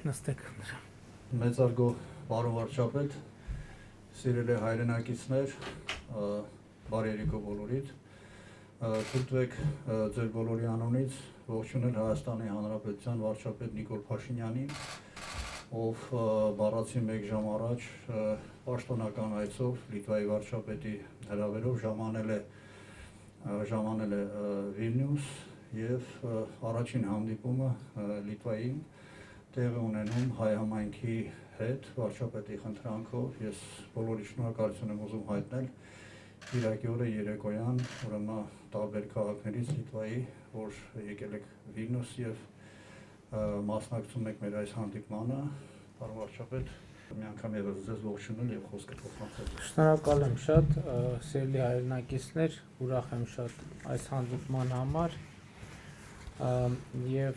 Նստեք։ Մեծարգո պարոն վարչապետ, սիրելի հայրենակիցներ, բարի երեկո բոլորիդ։ Թույլ տվեք ձեր բոլորի անունից ողջունել Հայաստանի Հանրապետության վարչապետ Նիկոլ Փաշինյանին, ով բառացի 1 ժամ առաջ պաշտոնական այցով Լիտվայի վարչապետի հրավերով ժամանել է Վիլնյուս եւ առաջին հանդիպումը Լիտվային տեղի ունենում հայ համայնքի հետ վարչապետի խնդրանքով։ Ես բոլորի շնորհակալություն եմ ուզում հայտնել Կիրակի օրը երեկոյան, ուրեմն տարբեր քաղաքներից Լիտվայի, որ եկել եք Վիլնյուս եւ մասնակցում եք մեր այս հանդիպմանը, պարոն վարչապետ, մի անգամ եւս ձեզ ողջունել եւ խոսքը փոխանցել։ Շնորհակալ եմ շատ, սիրելի հայրենակիցներ, ուրախ եմ շատ այս հանդիպման համար եւ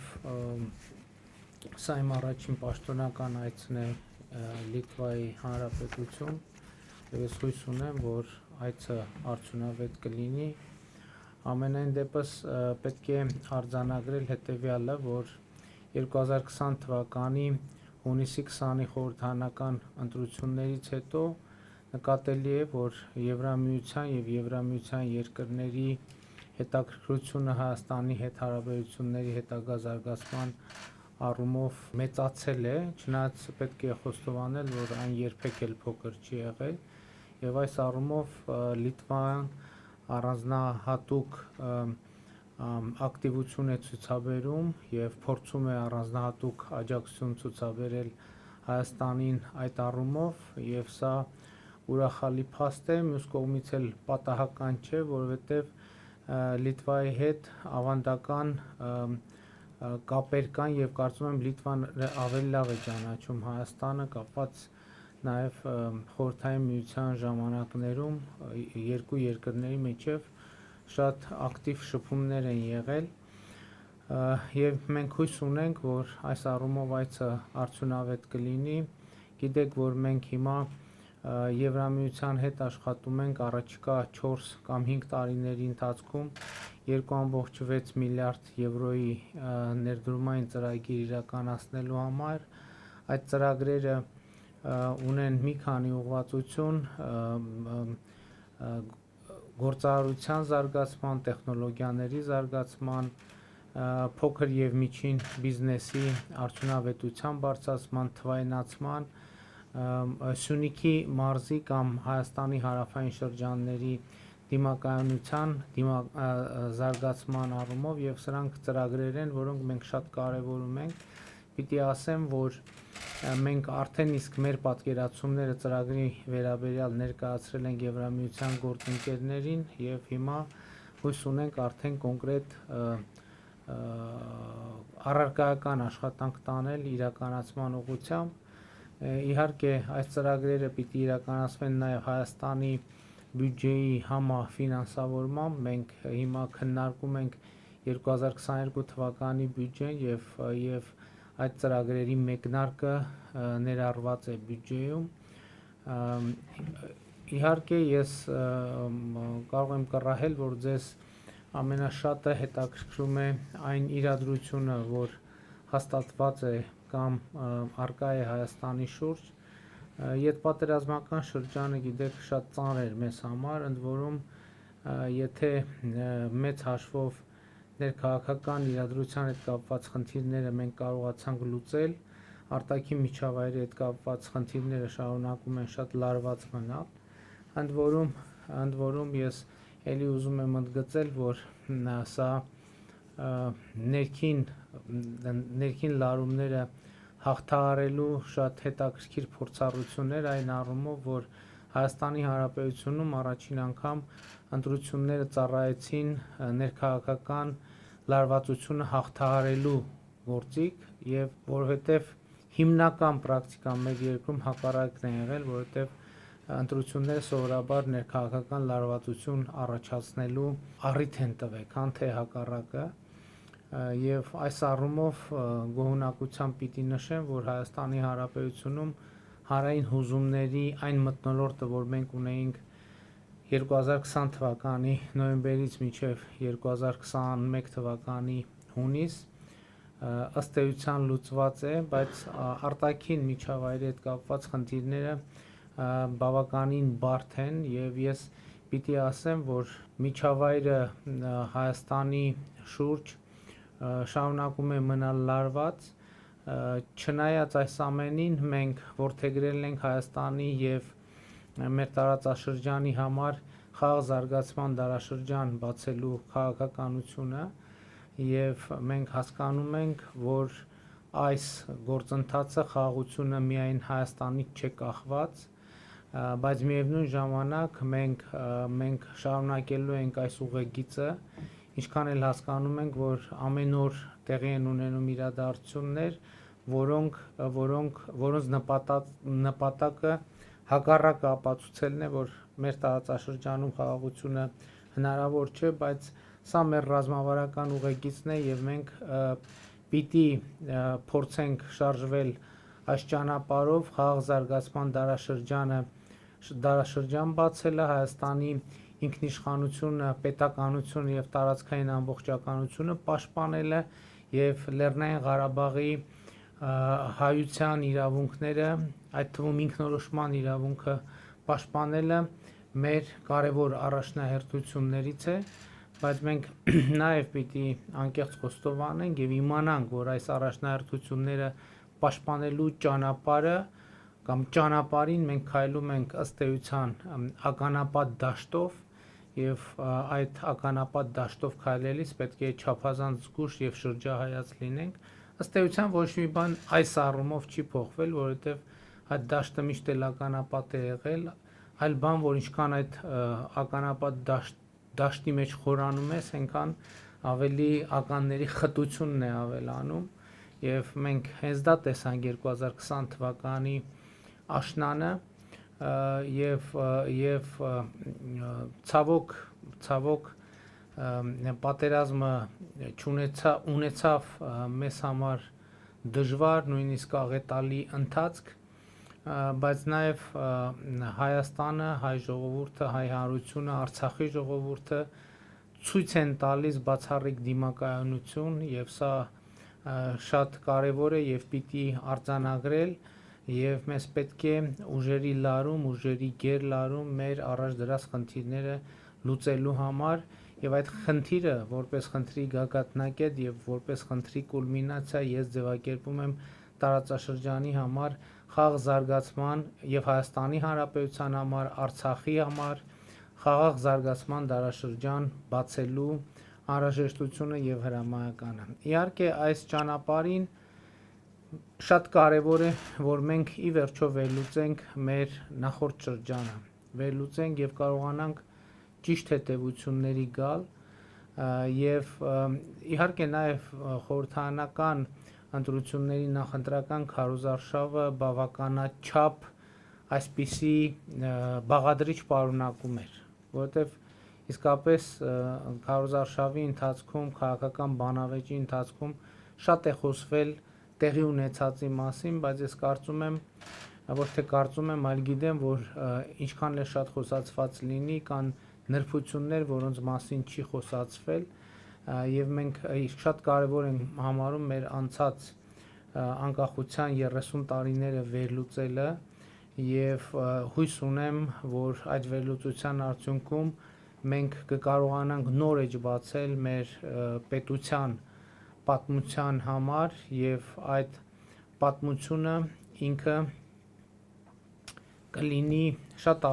սա իմ առաջին պաշտոնական այցն է Լիտվայի Հանրապետություն եւ ես հույս ունեմ, որ այցը արդյունավետ կլինի։ Ամենայն դեպս պետք է արձանագրել հետեւյալը, որ 2020 թվականի հունիսի 20-ի խորհրդարանական ընտրություններից հետո նկատելի է, որ Եվրամիության եւ Եվրամիության երկրների հետաքրքրությունը Հայաստանի հետ հարաբերությունների հետագա զարգացման առումով մեծացել է, չնայած պետք է խոստովանել, որ այն երբեք էլ փոքր չի եղել եւ այս առումով Լիտվան առանձնահատուկ ակտիվություն է ցուցաբերում եւ փորձում է առանձնահատուկ աջակցություն ցուցաբերել Հայաստանին այդ առումով եւ սա ուրախալի փաստ է, մյուս կողմից էլ պատահական չէ, որովհետեւ Լիտվայի հետ ավանդական կապեր կան եւ կարծում եմ Լիտվան ավելի լավ է ճանաչում Հայաստանը կապված նաեւ խորհրդային միության ժամանակներում երկու երկրների միջև շատ ակտիվ շփումներ են եղել եւ մենք հույս ունենք, որ այս առումով այցը արդյունավետ կլինի։ Գիտեք, որ մենք հիմա Եվրամիության հետ աշխատում ենք առաջիկա 4 կամ 5 տարիների ընթացքում 2.6 միլիարդ եվրոյի ներդրումային ծրագիր իրականացնելու համար։ Այդ ծրագրերը ունեն մի քանի ուղղվածություն գործարարության զարգացման, տեխնոլոգիաների զարգացման, փոքր եւ միջին բիզնեսի արդյունավետության բարձրացման, թվայնացման, Սյունիքի մարզի կամ Հայաստանի հարավային շրջանների դիմակայունության զարգացման առումով եւ սրանք ծրագրեր են, որոնք մենք շատ կարեւորում ենք։ Պիտի ասեմ, որ մենք արդեն իսկ մեր պատկերացումները ծրագրի վերաբերյալ ներկայացրել ենք Եվրամիության գործընկերներին եւ հիմա հույս ունենք արդեն կոնկրետ առարկայական աշխատանք տանել իրականացման ուղղությամբ։ Իհարկե, այս ծրագրերը պիտի իրականացվեն նաեւ Հայաստանի բյուջեի համաֆինանսավորմամբ։ Մենք հիմա քննարկում ենք 2022 թվականի բյուջեն եւ այդ ծրագրերի մեկնարկը ներառված է բյուջեում։ Իհարկե, ես կարող եմ կռահել, որ ձեզ ամենաշատը հետաքրքրում է այն իրադրությունը, որ հաստատված է կամ արկա է Հայաստանի շուրջ։ Ետպատերազմական շրջանը գիտեք շատ ծանր էր մեզ համար, ընդ որում եթե մեծ հաշվով ներքաղաքական իրադրության հետ կապված խնդիրները մենք կարողացանք լուծել, արտաքին միջավայրի հետ կապված խնդիրները շարունակում են շատ լարված մնալ, ընդ որում ես ելի ուզում եմ ընդգծել, որ սա ներքին լարումները հաղթահարելու շատ հետաքրքիր փորձառություններ այն առումով, որ Հայաստանի Հանրապետությունում առաջին անգամ ընտրությունները ծառայեցին ներքաղաքական լարվածությունը հաղթահարելու գործիք եւ որովհետեւ հիմնական պրակտիկան մեր երկրում հակառակն է եղել, որովհետեւ ընտրությունները սովորաբար ներքաղաքական լարվածություն առաջացնելու առիթ են տվել, քան թե հակառակը։ Եվ այս առումով գոհունակությամբ պիտի նշեմ, որ Հայաստանի Հանրապետությունում հանրային հուզումների այն մթնոլորտը, որ մենք ունեինք 2020 թվականի նոյեմբերից մինչև 2021 թվականի հունիս, ըստ էության լուծված է, բայց արտաքին միջավայրի հետ կապված խնդիրները բավականին բարդ են եւ ես պիտի ասեմ, որ միջավայրը Հայաստանի շուրջ շարունակում է մնալ լարված, չնայած այս ամենին մենք որդեգրել ենք Հայաստանի եւ մեր տարածաշրջանի համար խաղ զարգացման դարաշրջան բացելու քաղաքականությունը եւ մենք հասկանում ենք, որ այս գործընթացը խաղաղությունը միայն Հայաստանից չէ կախված, բայց միևնույն ժամանակ մենք շարունակելու ենք այս ուղեգիծը, ինչքան էլ հասկանում ենք, որ ամեն օր տեղի են ունենում իրադարձություններ, որոնց նպատակը հակառակը ապացուցելն է, որ մեր տարածաշրջանում խաղաղությունը հնարավոր չէ, բայց սա մեր ռազմավարական ուղեգիծն է եւ մենք պիտի փորձենք շարժվել այս ճանապարհով խաղաղ զարգացման դարաշրջան բացելը, Հայաստանի ինքնիշխանությունը, պետականությունը եւ տարածքային ամբողջականությունը պաշտպանելը եւ Լեռնային Ղարաբաղի հայության իրավունքները, այդ թվում ինքնորոշման իրավունքը պաշտպանելը մեր կարևոր առաջնահերթություններից է, բայց մենք նաև պիտի անկեղծ խոստովանենք եւ իմանանք, որ այս առաջնահերթությունները պաշտպանելու ճանապարհը կամ ճանապարհին մենք քայլում ենք ըստ էության ականապատ դաշտով եւ այդ ականապատ դաշտով քայլելիս պետք է չափազանց զգուշ եւ շրջահայաց լինենք, ըստ էության ոչ մի բան այս առումով չի փոխվել, որովհետեւ այդ դաշտը միշտ էլ ականապատ է եղել, այլ բան, որ ինչքան այդ ականապատ դաշտի մեջ խորանում ես, այնքան ավելի ականների խտությունն է ավելանում եւ մենք հենց դա տեսանք 2020 թվականի աշնանը եւ ցավոք պատերազմը ունեցավ մեզ համար դժվար, նույնիսկ աղետալի ընթացք, բայց նաև Հայաստանը, հայ ժողովուրդը, հայ հանրությունը, Արցախի ժողովուրդը ցույց են տալիս բացառիկ դիմակայունություն եւ սա շատ կարեւոր է եւ պիտի արձանագրել եւ մեզ պետք է ուժերի լարում, ուժերի գերլարում մեր առաջ դրած խնդիրները լուծելու համար եւ այդ խնդիրը որպես խնդրի գագաթնակետ եւ որպես խնդրի կուլմինացիա ես ձևակերպում եմ տարածաշրջանի համար խաղաղ զարգացման եւ Հայաստանի Հանրապետության համար, Արցախի համար խաղաղ զարգացման դարաշրջան բացելու անհրաժեշտությունը եւ հրամայականը։ Իհարկե այս ճանապարհին շատ կարեւոր է, որ մենք ի վերջո վերլուծենք մեր նախորդ շրջանը, վերլուծենք եւ կարողանանք ճիշտ հետևությունների գալ եւ իհարկե նաեւ խորհրդարանական ընտրությունների նախընտրական քարոզարշավը բավականաչափ այսպիսի բաղադրիչ պարունակում էր, որովհետեւ իսկապես քարոզարշավի ընթացքում քաղաքական բանավեճի ընթացքում շատ է խոսվել տեղի ունեցածի մասին, բայց ես կարծում եմ, ոչ թե կարծում եմ, այլ գիտեմ, որ ինչքան էլ շատ խոսացված լինի, կան նրբություններ, որոնց մասին չի խոսացվել եւ մենք շատ կարեւոր ենք համարում մեր անցած անկախության 30 տարիները վերլուծելը եւ հույս ունեմ, որ այդ վերլուծության արդյունքում մենք կկարողանանք նոր էջ բացել մեր պետության պատմության համար եւ այդ պատմությունը ինքը կլինի շատ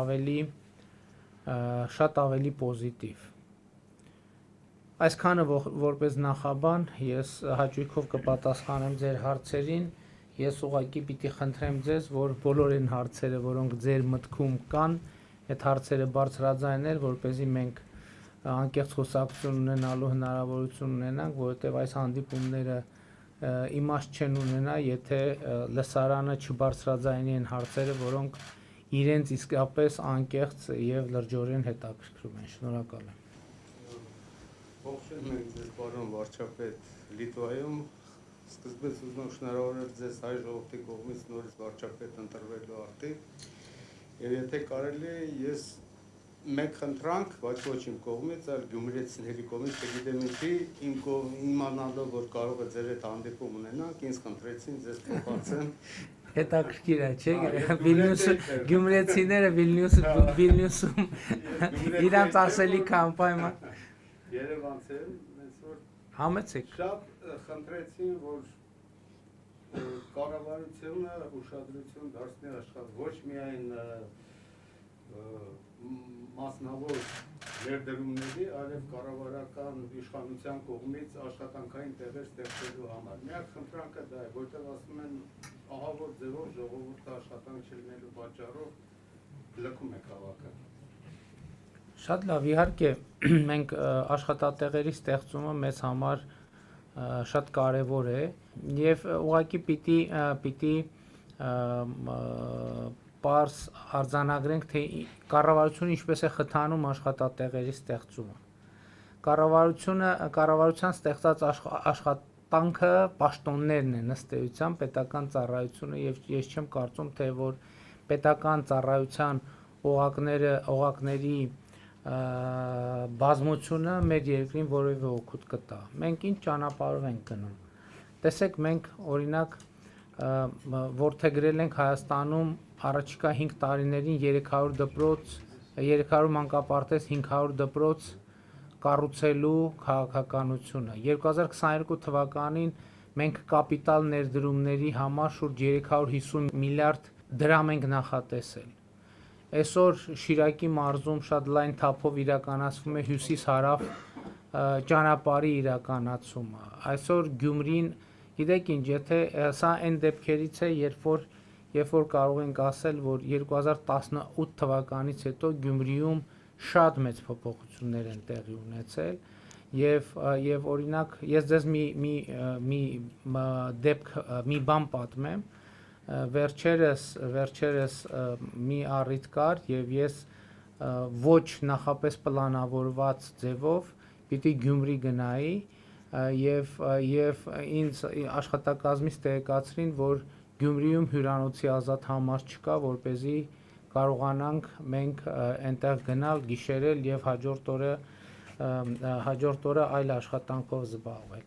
ավելի պոզիտիվ։ Այսքանը որպես նախաբան ես հաճույքով կպատասխանեմ ձեր հարցերին, ես ուղղակի պիտի խնդրեմ ձեզ, որ բոլոր այն հարցերը, որոնք ձեր մտքում կան, այդ հարցերը բարձրաձայնել, որպեսզի մենք անկեղծ խոսակցություն ունենալու հնարավորություն ունենանք, որովհետև այս հանդիպումները իմաստ չեն ունենա, եթե լսարանը չբարձրաձայնի այն հարցերը, որոնք իրենց իսկապես անկեղծ եւ լրջորեն հետաքրքրում են։ Շնորհակալ եմ։ Ողջունում ենք ձեզ, պարոն վարչապետ, Լիտվայում։ Սկզբից ուզում եմ շնորհավորել ձեզ հայ ժողովրդի կողմից նորից վարչապետ ընտրվելու արդիվ։ Եվ եթե կարելի է, ես մենք խնդրանք, ոչ իմ կողմից, այլ գյումրեցիների կողմից, չգիտեմ ինչի, իմանալով, որ կարող է ձեր հետ հանդիպում ունենանք, ինձ խնդրեցին ձեզ փոխանցեմ։ Հետաքրքիր է, չէ՞, Վիլնյուսը գյումրեցիները Վիլնյուսում իրանց ասելիքը անպայման Երևանցի են, հենց որ համեցեք։ շատ խնդրեցին, որ կառավարությունը ուշադրություն դարձնի ոչ միայն մասնավոր ներդրումների, այլև կառավարական իշխանության կողմից աշխատանքային տեղեր ստեղծելու համար։ Միակ խնդրանքը դա է, որտեղ ասում են ահավոր ձևով ժողովուրդը աշխատանք չլինելու պատճառով լքում է քաղաքը։ Շատ լավ, իհարկե մենք աշխատատեղերի ստեղծումը մեզ համար շատ կարևոր է եւ ուղղակի պիտի պարզ արձանագրենք, թե կառավարությունը ինչպես է խթանում աշխատատեղերի ստեղծումը։ Կառավարության ստեղծած աշխատանքը պաշտոններն են ըստ էության պետական ծառայությունը եւ ես չեմ կարծում, թե որ պետական ծառայության օղակների բազմությունը մեր երկրին որևէ օգուտ կտա։ Մենք ինչ ճանապարհով ենք գնում։ Տեսեք, մենք օրինակ որդեգրել ենք Հայաստանում առաջիկա 5 տարիներին 300 դպրոց, 300 մանկապարտեզ, 500 դպրոց կառուցելու քաղաքականությունը։ 2022 թվականին մենք կապիտալ ներդրումների համար շուրջ 350 միլիարդ դրամ ենք նախատեսել։ Այսօր Շիրակի մարզում շատ լայն թափով իրականացվում է հյուսիս-հարավ ճանապարհի իրականացումը։ Այսօր Գյումրին, գիտեք ինչ, եթե սա այն դեպքերից է, երբ որ կարող ենք ասել, որ 2018 թվականից հետո Գյումրիում շատ մեծ փոփոխություններ են տեղի ունեցել եւ օրինակ ես ձեզ մի դեպք, մի բան պատմեմ, վերջերս մի առիթ կար եւ ես ոչ նախապես պլանավորված ձևով պիտի Գյումրի գնայի եւ ինձ աշխատակազմից տեղեկացրին, որ Գյումրիում հյուրանոցի ազատ համար չկա, որպեսզի կարողանանք մենք այնտեղ գնալ, գիշերել եւ հաջորդ օրը այլ աշխատանքով զբաղվել։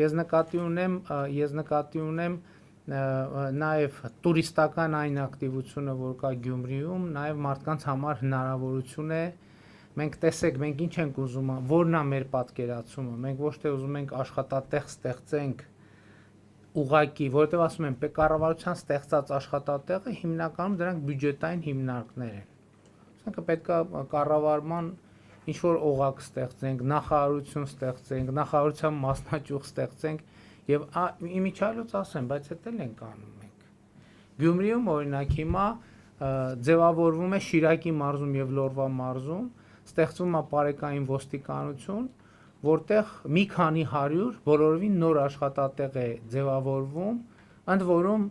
Ես նկատի ունեմ նաև տուրիստական այն ակտիվությունը, որ կա Գյումրիում, նաև մարդկանց համար հնարավորություն է։ Մենք տեսեք, մենք ինչ ենք ուզում, որն է մեր պատկերացումը։ Մենք ոչ թե ուզում ենք աշխատատեղ ստեղծենք ուղակի, որովհետև ասում եմ, կառավարության ստեղծած աշխատատեղը հիմնականում դրանք բյուջետային հիմնարկներ են։ Ասենք պետք է կառավարման ինչ որ օղակ ստեղծենք, նախարարություն ստեղծենք, նախարարության մասնաճյուղ ստեղծենք եւ իմիջիալոց ասեմ, բայց դա էլ ենք անում մենք։ Գյումրիում օրինակ հիմա ձևավորվում է Շիրակի մարզում եւ Լոռվա մարզում, ստեղծվում է բարեկային ոստիկանություն, որտեղ մի քանի 100 բոլորովին նոր աշխատատեղ է ձևավորվում, ընդ որում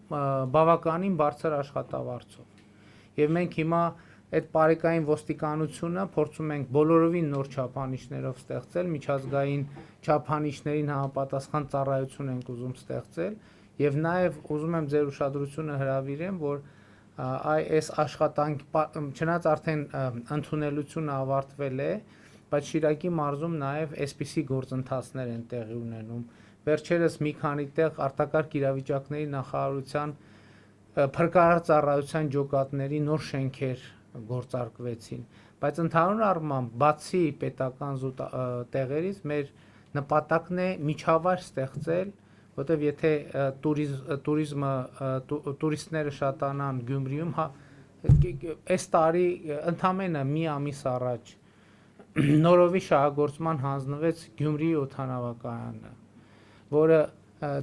բավականին բարձր աշխատավարձով։ Եվ մենք հիմա այդ բարեկային ոստիկանությունը փորձում ենք բոլորովին նոր չափանիշներով ստեղծել, միջազգային չափանիշներին համապատասխան ծառայություն ենք ուզում ստեղծել եւ նաեւ ուզում եմ ձեր ուշադրությունը հրավիրեմ, որ այս աշխատանք չնայած արդեն ընդունելությունը ավարտվել է, բայց Շիրակի մարզում նաեւ այսպիսի գործընթացներ են տեղի ունենում։ Վերջերս մի քանի տեղ արտակարգ իրավիճակների նախարարության փրկարար ծառայության ջոկատների նոր շենքեր գործարկվեցին, բայց ընդհանուր առմամբ բացի պետական տեղերից մեր նպատակն է միջավայր ստեղծել, որտեղ եթե տուրիստները շատանան Գյումրիում, այս տարի ընդամենը մի ամիս առաջ նորովի շահագործման հանձնվեց Գյումրիի օդանավակայանը, որը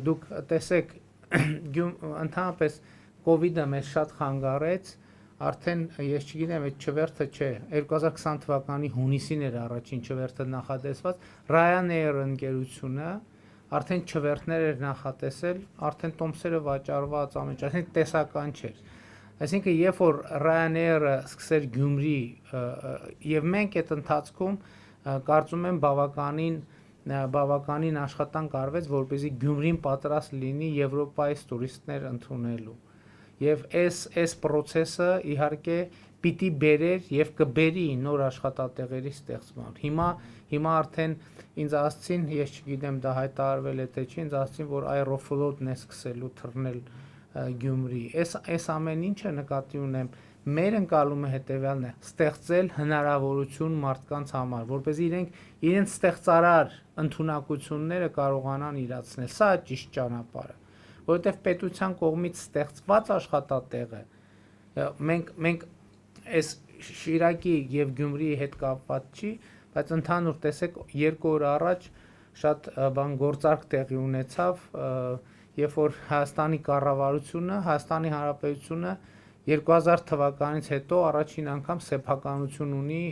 դուք տեսեք ընդհանրապես կոവിഡ്ը մեզ շատ խանգարեց, արդեն ես չգիտեմ, այդ չվերթը չէ, 2020 թվականի հունիսին էր առաջին չվերթը նախատեսված, Ryanair ընկերությունը արդեն չվերթներ էր նախատեսել, արդեն տոմսերը վաճառված ամեն ինչ, այսինքն տեսական չէր։ Այսինքն երբ որ Ryanair-ը սկսեր Գյումրի եւ մենք այդ ընթացքում կարծում եմ բավականին աշխատանք արվեց, որպեսզի Գյումրին պատրաստ լինի Եվրոպայից տուրիստներ ընդունելու։ Եվ այս process-ը իհարկե պիտի բերեր եւ կբերի նոր աշխատատեղերի ստեղծման։ Հիմա արդեն ինձ ասցին, ես չգիտեմ դա հայտարարվել է թե չի, ինձ ասցին, որ Aeroflot-ն է սկսելու թռնել Գյումրի։ Այս ամեն ինչը նկատի ունեմ, մեր ընկալումը հետեւյալն է՝ ստեղծել հնարավորություն մարդկանց համար, որպեսզի իրենց ստեղծարար ընդունակությունները կարողանան իրացնել։ Սա է ճիշտ ճանապարհը, որովհետեւ պետության կողմից ստեղծված աշխատատեղը մենք այս Շիրակի եւ Գյումրիի հետ կապված չի, բայց ընդհանուր տեսեք 2 օր առաջ շատ բան գործարք տեղի ունեցավ, երբ որ Հայաստանի կառավարությունը, Հայաստանի Հանրապետությունը 2000 թվականից հետո առաջին անգամ սեփականություն ունի,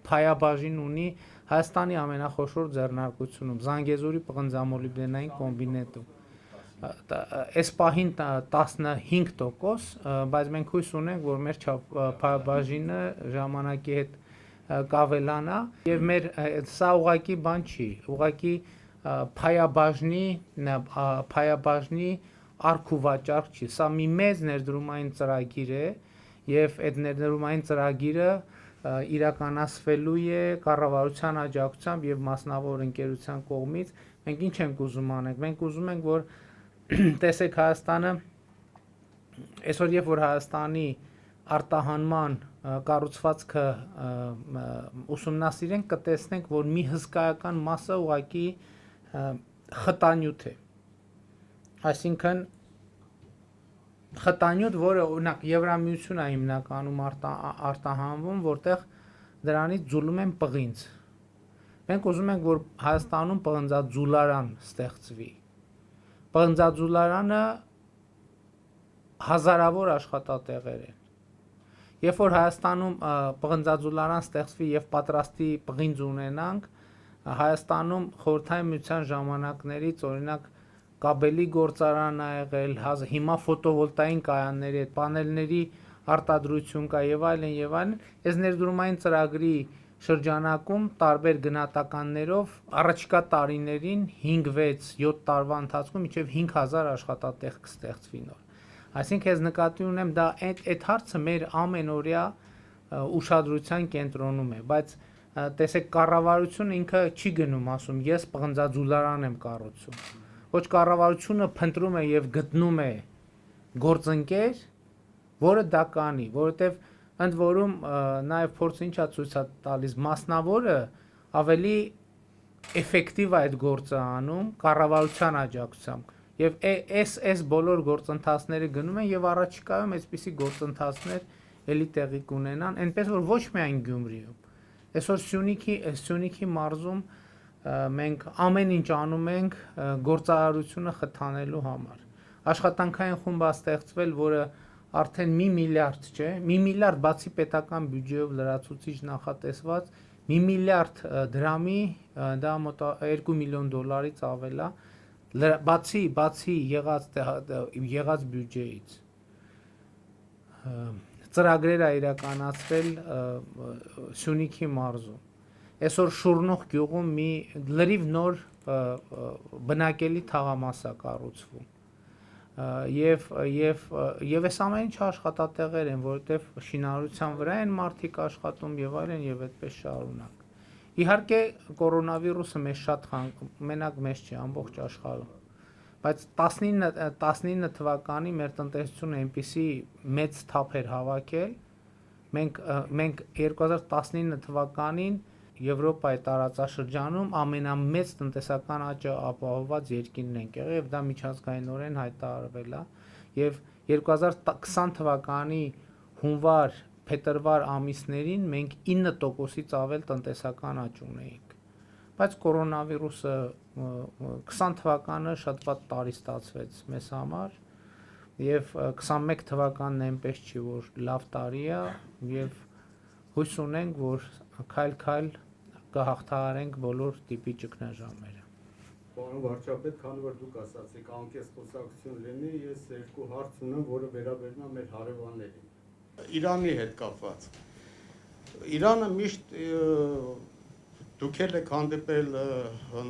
փայաբաժին ունի Հայաստանի ամենախոշոր ձեռնարկությունում, Զանգեզուրի պղնձամոլիբդենային կոմբինետում։ Այս պահին 15%, բայց մենք հույս ունենք, որ մեր փայաբաժինը ժամանակի հետ կավելանա եւ մեր սա ուղղակի բան չի, ուղղակի փայաբաժնի արք ու վաճառք չի, սա մի մեծ ներդրումային ծրագիր է եւ այդ ներդրումային ծրագիրը իրականացվելու է կառավարության աջակցությամբ եւ մասնավոր ընկերության կողմից։ Մենք ինչ ենք ուզում անենք, մենք ուզում ենք, որ տեսեք Հայաստանը այսօր երբ որ Հայաստանի արտահանման կառուցվածքը ուսումնասիրենք, կտեսնենք, որ մի հսկայական մասը ուղղակի խտանյութ է։ Այսինքն խտանյութ, որը օրինակ Եվրամիությունն է հիմնականում արտահանվում, որտեղ դրանից ձուլում են պղինձ։ Մենք ուզում ենք, որ Հայաստանում պղնձաձուլարան ստեղծվի։ Պղնձաձուլարանը հազարավոր աշխատատեղեր են։ Երբ որ Հայաստանում պղնձաձուլարան ստեղծվի եւ պատրաստի պղինձ ունենանք, Հայաստանում խորհրդային միության ժամանակներից օրինակ կաբելի գործարան ա եղել, հիմա ֆոտովոլտային կայանների հետ պանելների արտադրություն կա եւ այլն, այս ներդրումային ծրագրի շրջանակում տարբեր գնահատականներով առաջիկա տարիներին 5-6-7 տարվա ընթացքում մինչև 5000 աշխատատեղ կստեղծվի նոր։ Այսինքն ես նկատի ունեմ դա այդ հարցը մեր ամենօրյա ուշադրության կենտրոնում է, բայց տեսեք կառավարությունը ինքը չի գնում ասում ես պղնձաձուլարան եմ կառուցում։ Ոչ կառավարությունը փնտրում է եւ գտնում է գործընկեր, որը դա կանի, որովհետեւ ընդ որում նաեւ փորձը ինչա ցույց է տալիս մասնավորը ավելի էֆեկտիվ է այդ գործը անում կառավարության աջակցությամբ եւ այս բոլոր գործընթացները գնում են եւ առաջիկայում այսպիսի գործընթացներ ելի տեղի կունենան, այնպես որ ոչ միայն Գյումրիում, այսօր Սյունիքի մարզում մենք ամեն ինչ անում ենք գործարարությունը խթանելու համար։ Աշխատանքային խումբ է ստեղծվել, որը արդեն 1 միլիարդ չէ, 1 միլիարդ բացի պետական բյուջեով լրացուցիչ նախատեսված 1 միլիարդ դրամի, դա մոտ 2 միլիոն դոլարից ավել է, բացի եղած բյուջեից։ Ծրագրեր է իրականացվել Սյունիքի մարզում։ Այսօր Շուրնուղ գյուղում մի լրիվ նոր բնակելի թաղամաս է կառուցվում։ Եվ այս ամեն ինչ աշխատատեղեր են, որովհետև շինարարության վրա են մարդիկ աշխատում եւ այլն եւ այդպես շարունակ։ Իհարկե կորոնավիրուսը մեզ շատ մենակ մեզ չի, ամբողջ աշխարհում։ Բայց 19 թվականի մեր տնտեսությունը այնպիսի մեծ թափ էր հավաքել, մենք 2019 թվականին Եվրոպայի տարածաշրջանում ամենամեծ տնտեսական աճը ապահովված երկիրն ենք եղել եւ դա միջազգայինորեն հայտարարվել է եւ 2020 թվականի հունվար-փետրվար ամիսներին մենք 9%-ից ավել տնտեսական աճ ունեինք բայց կորոնավիրուսը 20 թվականը շատ վատ տարի ստացվեց մեզ համար եւ 21 թվականն այնպես չի որ լավ տարի է եւ հույս ունենք որ քայլ-քայլ կհաղթահարենք բոլոր տիպի ճգնաժամերը։ Պարոն վարչապետ, քանի որ դուք ասացիք անկես խոսակցություն լինի, ես երկու հարց ունեմ, որը վերաբերում է մեր հարևաններին։ Իրանի հետ կապված։ Իրանը միշտ դուք եք հանդիպել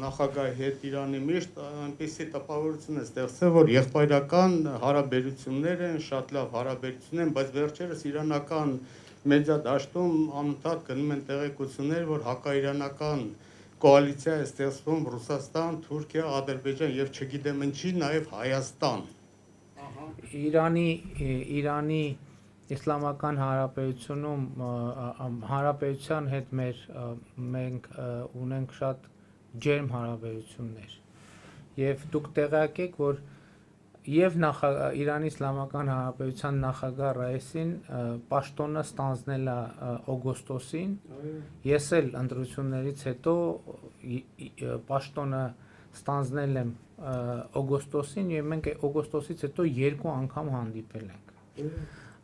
նախագահի հետ Իրանի միշտ այնպիսի տպավորություն է ստեղծել, որ եղբայրական հարաբերություններ են, շատ լավ հարաբերություններ են, բայց վերջերս իրանական մեծադաշտում անընդհատ գնում են տեղեկություններ, որ հակաիրանական կոալիցիա է ստեղծվում Ռուսաստան, Թուրքիա, Ադրբեջան եւ չգիտեմ ինչի, նաեւ Հայաստան։ Իրանի Իսլամական Հանրապետությունում հանրապետության հետ մենք ունենք շատ ջերմ հարաբերություններ եւ դուք տեղյակ եք, որ եւ Իրանի Իսլամական Հանրապետության նախագահ Ռայիսին պաշտոնը ստանձնել է օգոստոսին, ես էլ ընտրություններից հետո պաշտոնը ստանձնել եմ օգոստոսին եւ մենք օգոստոսից հետո 2 անգամ հանդիպել ենք։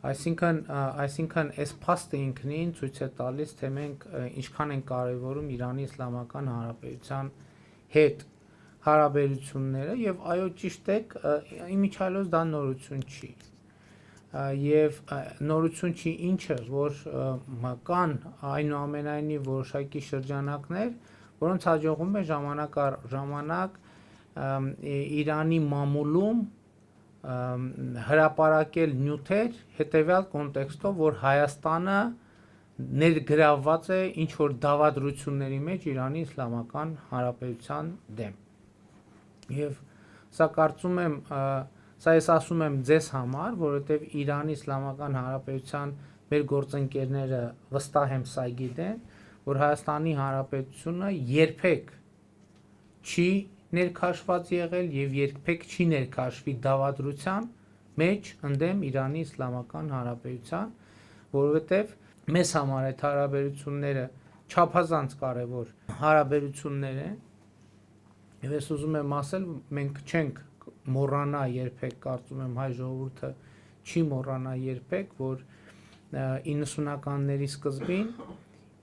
Այսինքն այս փաստը ինքնին ցույց է տալիս, թե մենք ինչքան ենք կարևորում Իրանի Իսլամական Հանրապետության հետ հարաբերությունները եւ այո ճիշտ եք, իմիջիայլոց դա նորություն չի։ Եվ նորություն չի ինչը, որ կան այնուամենայնիվ որոշակի շրջանակներ, որոնց հաջողվում է ժամանակ առ ժամանակ Իրանի մամուլում հրապարակել նյութեր հետևյալ կոնտեքստով, որ Հայաստանը ներգրավված է ինչ որ դավադրությունների մեջ Իրանի Իսլամական Հանրապետության դեմ։ Եվ սա կարծում եմ, սա ես ասում եմ ձեզ համար, որովհետև Իրանի Իսլամական Հանրապետության մեր գործընկերները վստահ եմ սա գիտեն, որ Հայաստանի Հանրապետությունը երբեք չի ներքաշված եղել եւ երբեք չի ներքաշվի դավադրության մեջ ընդդեմ Իրանի Իսլամական Հանրապետության, որովհետեւ մեզ համար այդ հարաբերությունները չափազանց կարևոր հարաբերություններ են եւ ես ուզում եմ ասել, մենք չենք մոռանա երբեք, կարծում եմ հայ ժողովուրդը չի մոռանա երբեք, որ 90-ականների սկզբին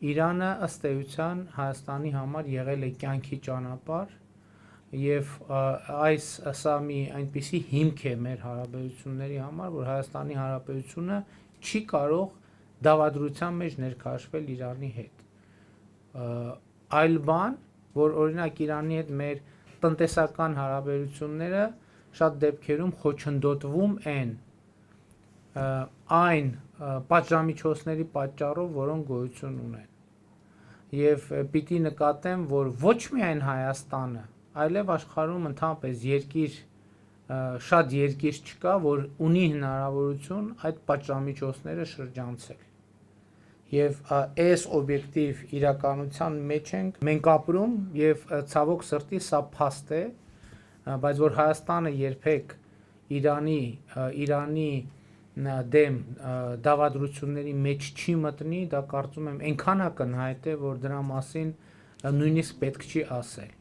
Իրանը ըստ էության Հայաստանի համար եղել է կյանքի ճանապարհ եւ սա մի այնպիսի հիմք է մեր հարաբերությունների համար, որ Հայաստանի Հանրապետությունը չի կարող դավադրության մեջ ներքաշվել Իրանի հետ։ Այլ բան, որ օրինակ Իրանի հետ մեր տնտեսական հարաբերությունները շատ դեպքերում խոչընդոտվում են այն պատժամիջոցների պատճառով, որոնք գոյություն ունեն։ Եվ պիտի նկատեմ, որ ոչ միայն Հայաստանը, այլև աշխարհում ընդհանրապես շատ երկիր չկա, որ ունի հնարավորություն այդ պատժամիջոցները շրջանցել։ Եվ այս օբյեկտիվ իրականության մեջ ենք մենք ապրում եւ ցավոք սրտի սա փաստ է, բայց որ Հայաստանը երբեք Իրանի դեմ դավադրությունների մեջ չի մտնի, դա կարծում եմ այնքան ակնհայտ է, որ դրա մասին նույնիսկ պետք չի ասել։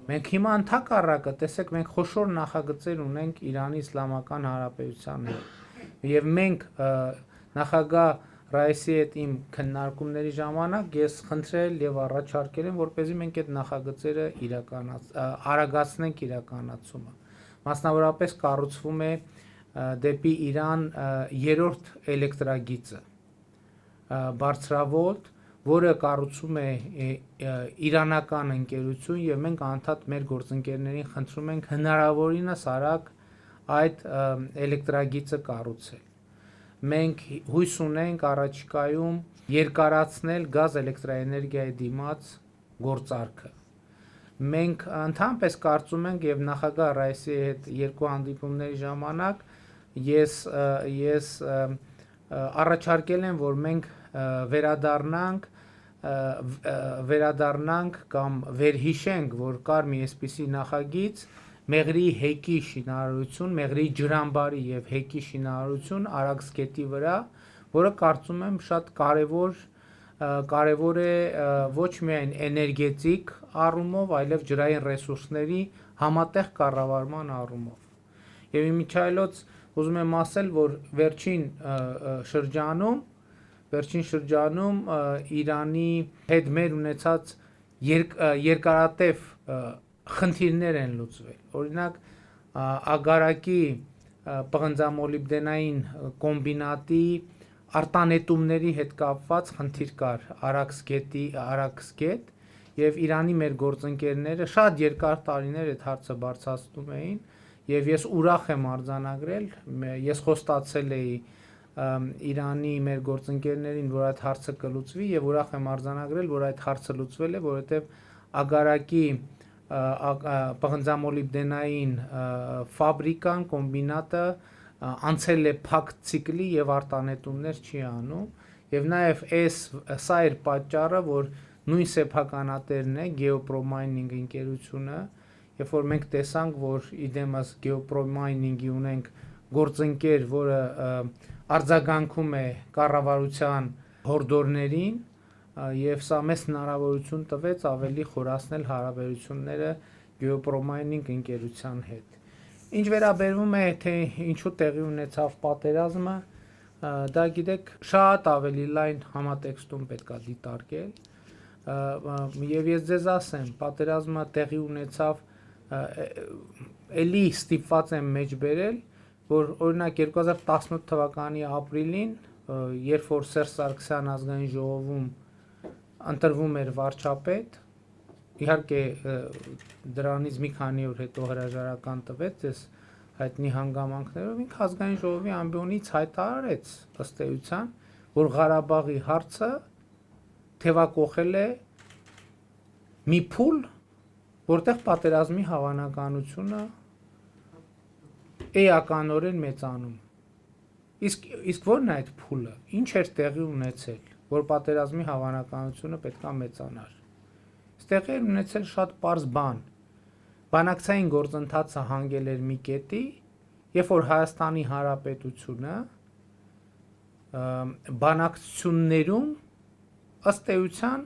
Մենք հիմա ընդհակառակը, տեսեք, մենք խոշոր նախագծեր ունենք Իրանի Իսլամական Հանրապետության հետ։ Եվ մենք նախագահ Ռայիսի հետ իմ քննարկումների ժամանակ ես խնդրել եւ առաջարկել եմ, որպեսզի մենք այդ նախագծերը արագացնենք իրականացումը։ Մասնավորապես կառուցվում է դեպի Իրան 3-րդ էլեկտրագիծը բարձրավոլտ, որը կառուցում է իրանական ընկերություն եւ մենք անդադ մեր գործընկերներին խնդրում ենք հնարավորինս արագ այդ էլեկտրագիծը կառուցել։ Մենք հույս ունենք առաջիկայում երկարացնել գազ էլեկտրաէներգիայի դիմաց գործարքը։ Մենք ընդհանրապես կարծում ենք եւ նախագահ Ռայիսի հետ 2 հանդիպումների ժամանակ ես առաջարկել եմ, որ մենք վերադառնանք կամ վերհիշենք, որ կար մի այսպիսի նախագիծ Մեղրի հեկի շինարարություն, Մեղրի ջրամբարի եւ հեկի շինարարություն Արաքսգետի վրա, որը կարծում եմ շատ կարևոր է ոչ միայն էներգետիկ առումով, այլև ջրային ռեսուրսների համատեղ կառավարման առումով։ Եվ իմիջիայլոց ուզում եմ ասել, որ վերջին շրջանում Իրանի հետ մեր ունեցած երկարատև խնդիրներ են լուծվել։ Օրինակ Ագարակի պղնձամոլիբդենային կոմբինատի արտանետումների հետ կապված խնդիր կար Արաքսգետ եւ Իրանի մեր գործընկերները շատ երկար տարիներ այդ հարցը բարձրացնում էին եւ ես ուրախ եմ արձանագրել, ես խոստացել էի Իրանի մեր գործընկերներին, որ այդ հարցը կլուծվի եւ ուրախ եմ արձանագրել, որ այդ հարցը լուծվել է, որովհետեւ Ագարակի պղնձամոլիբդենային ֆաբրիկան, կոմբինատը անցել է փակ ցիկլի եւ արտանետումներ չի անում եւ նաեւ սա էր պատճառը, որ նույն սեփականատերն է Geopromining ընկերությունը, երբ որ մենք տեսանք, որ իդեմս Geopromining-ի ունենք գործընկեր, որը արձագանքում է կառավարության հորդորներին եւ սա մեծ հնարավորություն տվեց ավելի խորացնել հարաբերությունները Geopromining ընկերության հետ։ Ինչ վերաբերվում է թե ինչու տեղի ունեցավ պատերազմը, դա գիտեք շատ ավելի լայն համատեքստում պետքա դիտարկել եւ ես ձեզ ասեմ, պատերազմը տեղի ունեցավ էլի ստիպված եմ մեջ բերել, որ օրինակ 2018 թվականի ապրիլին, երբ որ Սերժ Սարգսյան ազգային ժողովում ընտրվում էր վարչապետ, իհարկե դրանից մի քանի օր հետո հրաժարական տվեց այս հայտնի հանգամանքներով, ինքը ազգային ժողովի ամբիոնից հայտարարեց ըստ էության, որ Ղարաբաղի հարցը թևակողել է մի փուլ, որտեղ պատերազմի հավանականությունը էականորեն մեծանում։ Իսկ ո՞րն է այդ փուլը։ Ինչ էր տեղի ունեցել, որ պատերազմի հավանականությունը պետքա մեծանար։ Ստեղի էր ունեցել շատ պարզ բան։ Բանակցային գործընթացը հանգել էր մի կետի, երբ որ Հայաստանի Հանրապետությունը բանակցություններում ըստ էության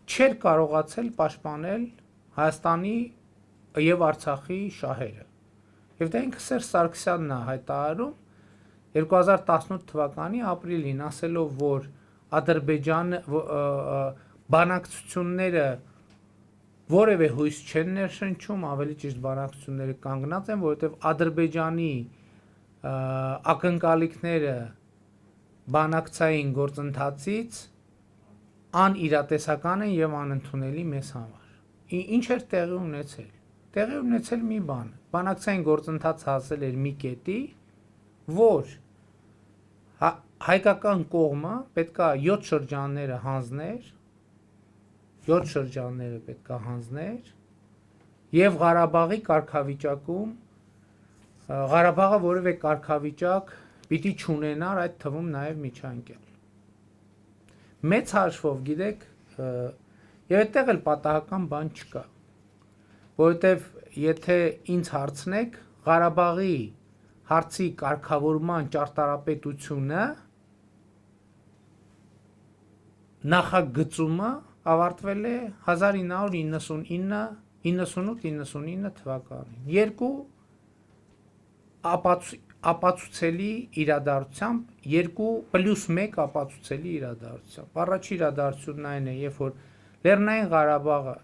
չէր կարողացել պաշտպանել Հայաստանի եւ Արցախի շահերը։ Եվ դա ինքը Սերժ Սարգսյանն է հայտարարում 2018 թվականի ապրիլին, ասելով, որ Ադրբեջանը բանակցությունները որևէ հույս չեն ներշնչում, ավելի ճիշտ բանակցությունները կանգնած են, որովհետև Ադրբեջանի ակնկալիքները բանակցային գործընթացից անիրատեսական են եւ անընդունելի մեզ համար։ Ինչ էր տեղի ունեցել։ Տեղի ունեցել մի բան, բանակցային գործընթացը հասել էր մի կետի, որ հայկական կողմը պետքա 7 շրջանները հանձներ, 7 շրջանները պետքա հանձներ եւ Ղարաբաղի կարգավիճակում Ղարաբաղը որևէ կարգավիճակ պիտի չունենար, այդ թվում նաեւ միջանկյալ։ Մեծ հաշվով, գիտեք, եւ այդտեղ էլ պատահական բան չկա, որովհետեւ եթե ինձ հարցնեք, Ղարաբաղի հարցի կարգավորման ճարտարապետությունը նախագծումը ավարտվել է 1998-99 թվականին։ Երկու ապացուցելի իրադարձությամբ, 2+1 ապացուցելի իրադարձությամբ։ Առաջի իրադարձությունն այն է, երբ որ Լեռնային Ղարաբաղը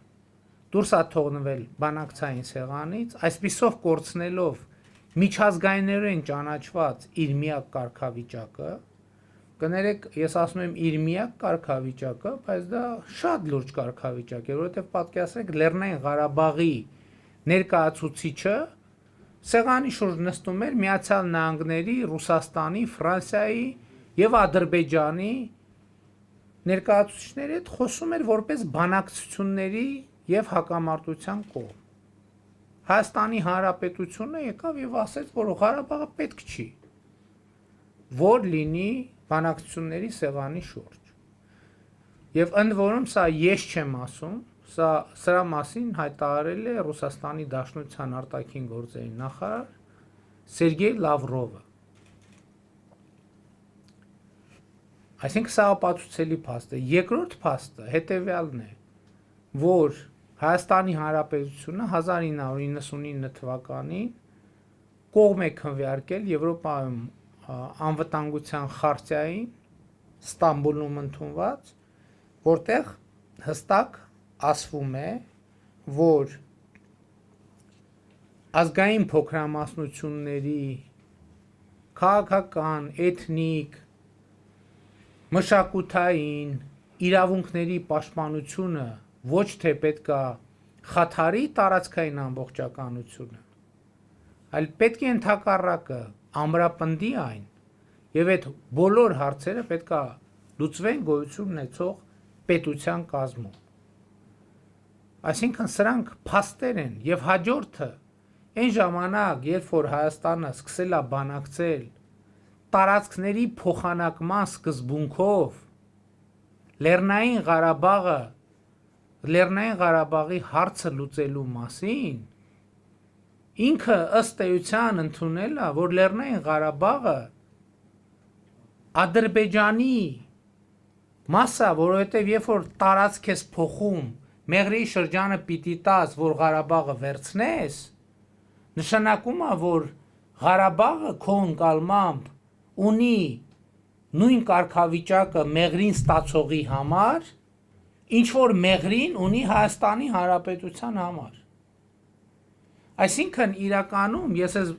դուրս է թողնվել բանակցային սեղանից, այսպիսով կորցնելով միջազգայինորեն ճանաչված իր միակ կարգավիճակը, կներեք, ես ասում եմ իր միակ կարգավիճակը, բայց դա շատ լուրջ կարգավիճակ է, որովհետև պատկերացրեք Լեռնային Ղարաբաղի ներկայացուցիչը սեղանի շուրջ նստում էր Միացյալ Նահանգների, Ռուսաստանի, Ֆրանսիայի եւ Ադրբեջանի ներկայացուցիչների հետ խոսում էր որպես բանակցությունների եւ հակամարտության կողմ։ Հայաստանի Հանրապետությունը եկավ եւ ասեց, որ Ղարաբաղը պետք չի, որ լինի բանակցությունների սեղանի շուրջ։ Եվ ընդ որում սա ես չեմ ասում, սրա մասին հայտարարել է Ռուսաստանի Դաշնության արտաքին գործերի նախարար Սերգեյ Լավրովը։ Այսինքն սա ապացուցելի փաստ է։ Երկրորդ փաստը հետեւյալն է, որ Հայաստանի Հանրապետությունը 1999 թվականին կողմ է քննարկել Եվրոպայում անվտանգության խարտիային Ստամբուլում ընդունված, որտեղ հստակ ասվում է, որ ազգային փոքրամասնությունների քաղաքական, էթնիկ, մշակութային իրավունքների պաշտպանությունը ոչ թե պետքա խաթարի տարածքային ամբողջականությունը, այլ պետք է ընդհակառակը ամրապնդի այն եւ այդ բոլոր հարցերը պետք է լուծվեն գոյություն ունեցող պետության կազմում։ Այսինքն սրանք փաստեր են եւ հաջորդը այն ժամանակ, երբ որ Հայաստանը սկսել է բանակցել տարածքների փոխանակման սկզբունքով Լեռնային Ղարաբաղի հարցը լուծելու մասին, ինքը ըստ էության ընդունել է, որ Լեռնային Ղարաբաղը Ադրբեջանի մասը, որովհետև երբ որ տարածք ես փոխում, Մեղրի շրջանը պիտի տաս, որ Ղարաբաղը վերցնես, նշանակում է, որ Ղարաբաղը քո ընկալմամբ ունի նույն կարգավիճակը Մեղրին ստացողի համար, ինչ որ Մեղրին ունի Հայաստանի Հանրապետության համար։ Այսինքն իրականում ես այս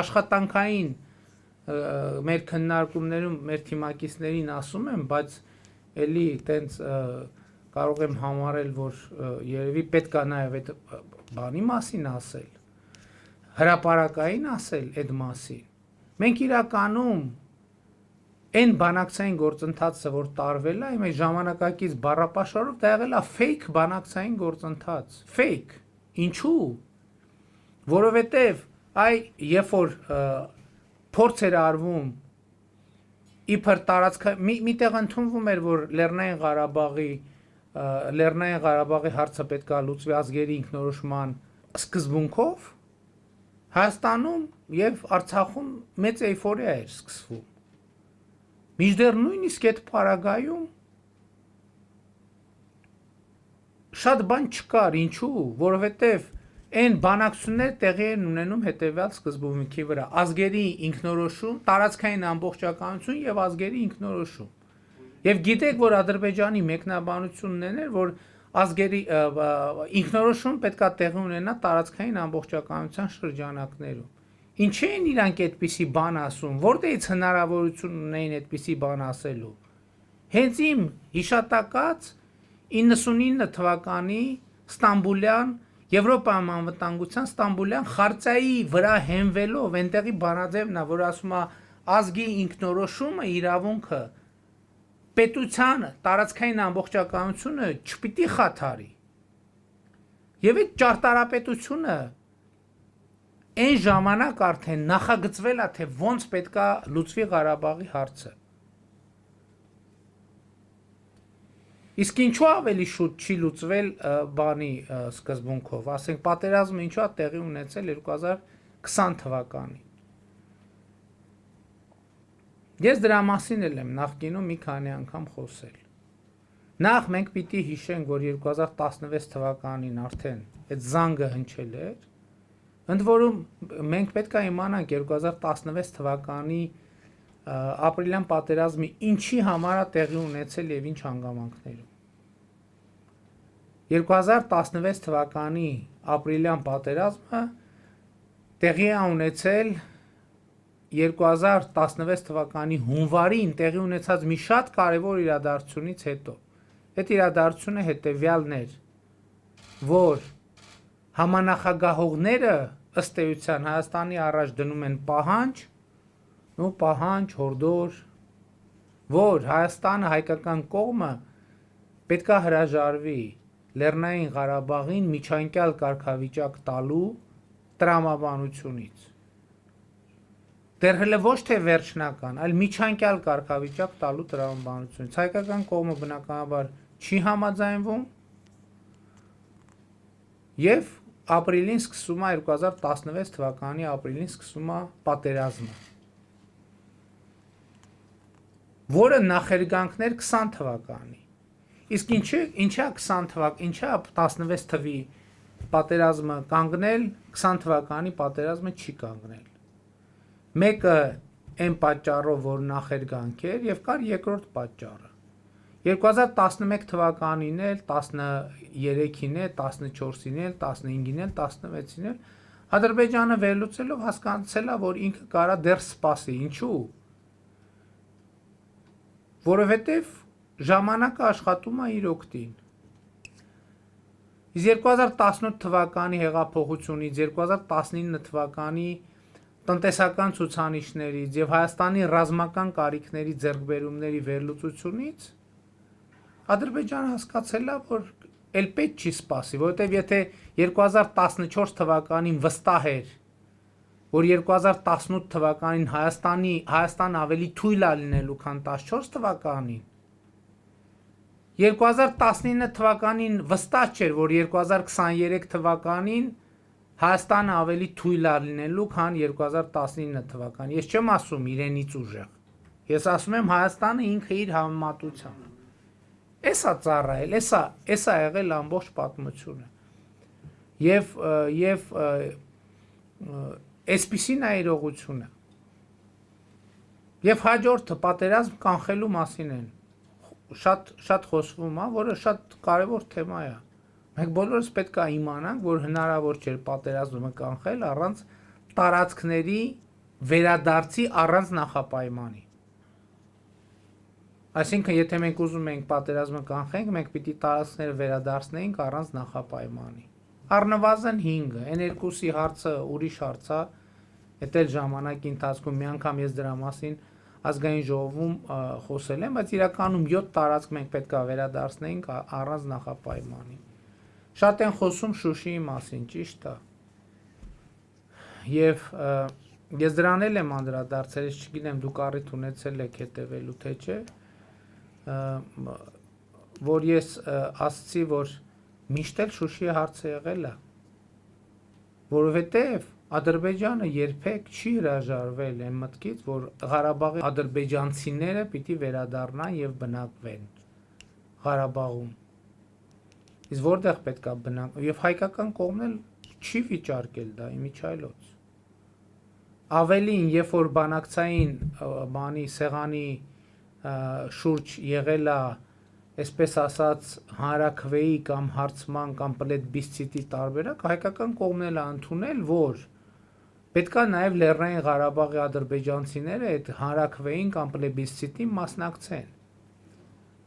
աշխատանքային մեր քննարկումներում մեր թիմակիցներին ասում եմ, բայց էլի տենց կարող եմ համարել, որ երևի պետք է նաև այդ բանի մասին ասել, հրապարակային ասել այդ մասին։ Մենք իրականում այն բանակցային գործընթացը, որ տարվել է, իմ ժամանակակից բառապաշարով դա եղել է fake բանակցային գործընթաց, fake։ Ինչու՞։ Որովհետև երբ որ փորձ էր արվում իբր տարածքը միտեղ ընդունվում էր, որ Լեռնային Ղարաբաղի հարցը պետք է լուծվի ազգերի ինքնորոշման սկզբունքով, Հայաստանում եւ Արցախում մեծ էյֆորիա էր սկսվում։ Մինչդեռ նույնիսկ այդ պարագայում շատ բան չկար, ինչու, որովհետեւ այն բանակցությունները տեղի են ունենում հետևյալ սկզբունքի վրա՝ ազգերի ինքնորոշում, տարածքային ամբողջականություն եւ ազգերի ինքնորոշում։ Եվ գիտեք, որ Ադրբեջանի մեկնաբանությունն էր, որ ազգերի ինքնորոշում պետք է տեղի ունենա տարածքային ամբողջականության շրջանակներում։ Ինչի են իրանք այդպիսի բան ասում, որտեղից հնարավորություն ունեին այդպիսի բան ասելու։ Հենց իմ հիշատակած 99 թվականի Ստամբուլյան Եվրոպայում անվտանգության Ստամբուլյան խարտայի վրա հենվելով այնտեղի բանաձևն է, որ ասում է ազգի ինքնորոշումը իրավունքը պետության տարածքային ամբողջականությունը չպիտի խաթարի։ Եվ այդ ճարտարապետությունը այն ժամանակ արդեն նախագծվել է, թե ոնց պետքա լուծվի Ղարաբաղի հարցը։ Իսկ ինչու ավելի շուտ չի լուծվել բանի սկզբունքով, ասենք պատերազմը ինչու է տեղի ունեցել 2020 թվականին։ Ես դրա մասին էլ եմ նախկինում մի քանի անգամ խոսել։ Նախ մենք պիտի հիշենք, որ 2016 թվականին արդեն այդ զանգը հնչել էր, ընդ որում մենք պետք է իմանանք 2016 թվականի ապրիլյան պատերազմի ինչի համար է տեղի ունեցել եւ ինչ հանգամանքներում։ 2016 թվականի ապրիլյան պատերազմը տեղի է ունեցել 2016 թվականի հունվարին տեղի ունեցած մի շատ կարևոր իրադարձությունից հետո։ Այդ իրադարձությունը հետևյալն էր, որ համանախագահողները ըստ էության Հայաստանի առաջ դնում են պահանջ, հորդոր, որ Հայաստանը հայկական կողմը պետքա հրաժարվի Լեռնային Ղարաբաղին միջանկյալ կարգավիճակ տալու տրամաբանությունից։ Դեռ հələ ոչ թե վերջնական, այլ միջանկյալ կարգավիճակ տալու տրամաբանությունից։ Հայկական կողմը բնականաբար չի համաձայնվում եւ ապրիլին սկսում է 2016 թվականի ապրիլին սկսում է պատերազմը, որը նախերգանքներ 20 թվականի։ Իսկ ինչա 20 թվական, ինչա 16 թվի պատերազմը կանգնել, 20 թվականի պատերազմը չի կանգնել։ Մեկը այն պատճառով, որ նախերգանք էր, եւ կար երկրորդ պատճառը։ 2011 թվականին էլ, 13-ին էլ, 14-ին էլ, 15-ին էլ, 16-ին էլ Ադրբեջանը վերլուծելով հասկացել է, որ ինքը կարա դեռ սպասի։ Ինչու՞։ Որովհետև ժամանակը աշխատում է իր օգտին։ Իսկ 2018 թվականի հեղափոխությունից 2019 թվականի տնտեսական ցուցանիշներից եւ Հայաստանի ռազմական կարիքների ձեռքբերումների վերլուծությունից Ադրբեջանը հասկացել է, որ էլ պետք չի սպասի, որովհետեւ եթե 2014 թվականին վստահ էր, որ 2018 թվականին Հայաստան ավելի թույլ է լինելու, քան 14 թվականին, 2019 թվականին վստահ չէր, որ 2023 թվականին Հայաստանը ավելի թույլ է լինելու, քան 2019 թվականին։ Ես չեմ ասում իրենից ուժեղ։ Ես ասում եմ Հայաստանը ինքը իր համեմատությամբ։ Էսա ծառայել, էսա եղել ամբողջ պատմությունը։ Եվ այսպիսին է իրողությունը։ Եվ հաջորդը պատերազմ կանխելու մասին են։ Շատ խոսվում է, որը շատ կարևոր թեմա է։ Մենք բոլորս պետք է իմանանք, որ հնարավոր չէ պատերազմը կանխել առանց տարածքների վերադարձի առանց նախապայմանի։ Այսինքն, եթե մենք ուզում ենք պատերազմը կանխենք, մենք պիտի տարածքները վերադարձնենք առանց նախապայմանի։ Առնվազն 5-ը, N2-ի հարցը ուրիշ հարց է, այդ էլ ժամանակի ընթացքում մի անգամ ես դրա մասին ազգային ժողովում խոսել եմ, բայց իրականում 7 տարածք մենք պետք է վերադարձնենք առանց նախապայմանի։ Շատ են խոսում Շուշիի մասին, ճիշտ է։ Եվ ես դրան էլ եմ անդրադարձել, ես չգիտեմ դուք առիթ ունեցել եք հետևելու թե չէ, որ ես ասացի, որ միշտ էլ Շուշիի հարցը եղել է, որովհետև Ադրբեջանը երբեք չի հրաժարվել այն մտքից, որ Ղարաբաղի ադրբեջանցիները պիտի վերադառնան եւ բնակվեն Ղարաբաղում։ Իսկ որտեղ պետք է բնակվեն, եւ հայկական կողմն էլ չի վիճարկել դա իմիջայլոց։ Ավելին, երբ որ բանակցային բանի սեղանի շուրջ եղել է, այսպես ասած, հանրաքվեի կամ հարցման կամ պլեբիսցիտի տարբերակ, հայկական կողմն էլ ընդունել, որ պետք է նաև Լեռնային Ղարաբաղի ադրբեջանցիները այդ հանրաքվեին կամ պլեբիսցիտին մասնակցեն,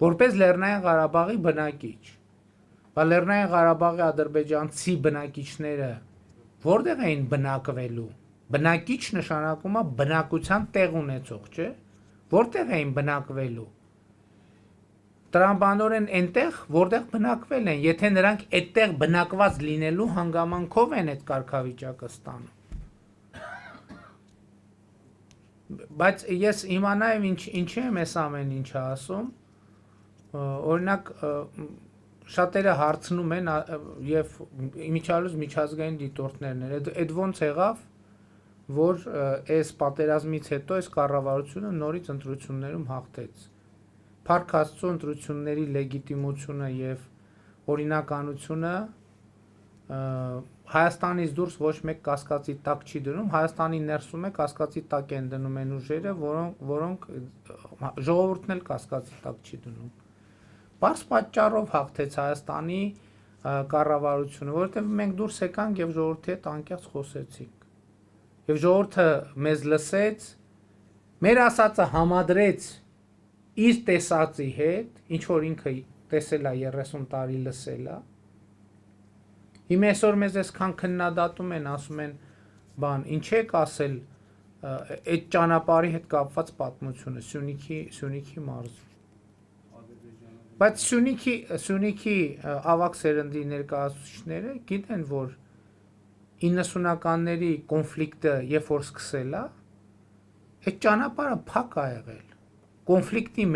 որպես Լեռնային Ղարաբաղի բնակիչ։ Բայց Լեռնային Ղարաբաղի ադրբեջանցի բնակիչները որտեղ էին բնակվելու։ Բնակիչ նշանակում է բնակության տեղ ունեցող, չէ՞։ Որտեղ էին բնակվելու։ Տրամաբանորեն այնտեղ, որտեղ բնակվել են, եթե նրանք այդտեղ բնակված լինելու հանգամանքով են այդ կարգավիճակը ստանում։ Բայց ես իմանայեմ ինչի եմ այս ամեն ինչը ասում, օրինակ շատերը հարցնում են եւ իմիջիալուց միջազգային դիտորդներն են, այդ ոնց եղավ, որ այս պատերազմից հետո այս կառավարությունը նորից ընտրություններում հաղթեց։ Փառք Աստծո ընտրությունների լեգիտիմությունը եւ օրինականությունը Հայաստանից դուրս ոչ մեկ կասկածի տակ չի դնում, Հայաստանի ներսում է կասկածի տակ են դնում այն ուժերը, որոնք ժողովուրդն էլ կասկածի տակ չի դնում։ Բարձ պատճառով հաղթեց Հայաստանի կառավարությունը, որովհետև մենք դուրս եկանք եւ ժողովրդի հետ անկեղծ խոսեցինք։ Եվ ժողովուրդը մեզ լսեց, մեր ասածը համադրեց իր տեսածի հետ, ինչ որ ինքը տեսել է 30 տարի լսել է։ Հիմա այսօր մեզ այսքան քննադատում են, ասում են, բան, ինչ եք ասել այդ ճանապարհի հետ կապված պատմությունը Սյունիքի մարզում։ Բայց Սյունիքի ավագ սերնդի ներկայացուցիչները գիտեն, որ 90-ականների կոնֆլիկտը երբ որ սկսել է, այդ ճանապարհը փակ է եղել։ Կոնֆլիկտի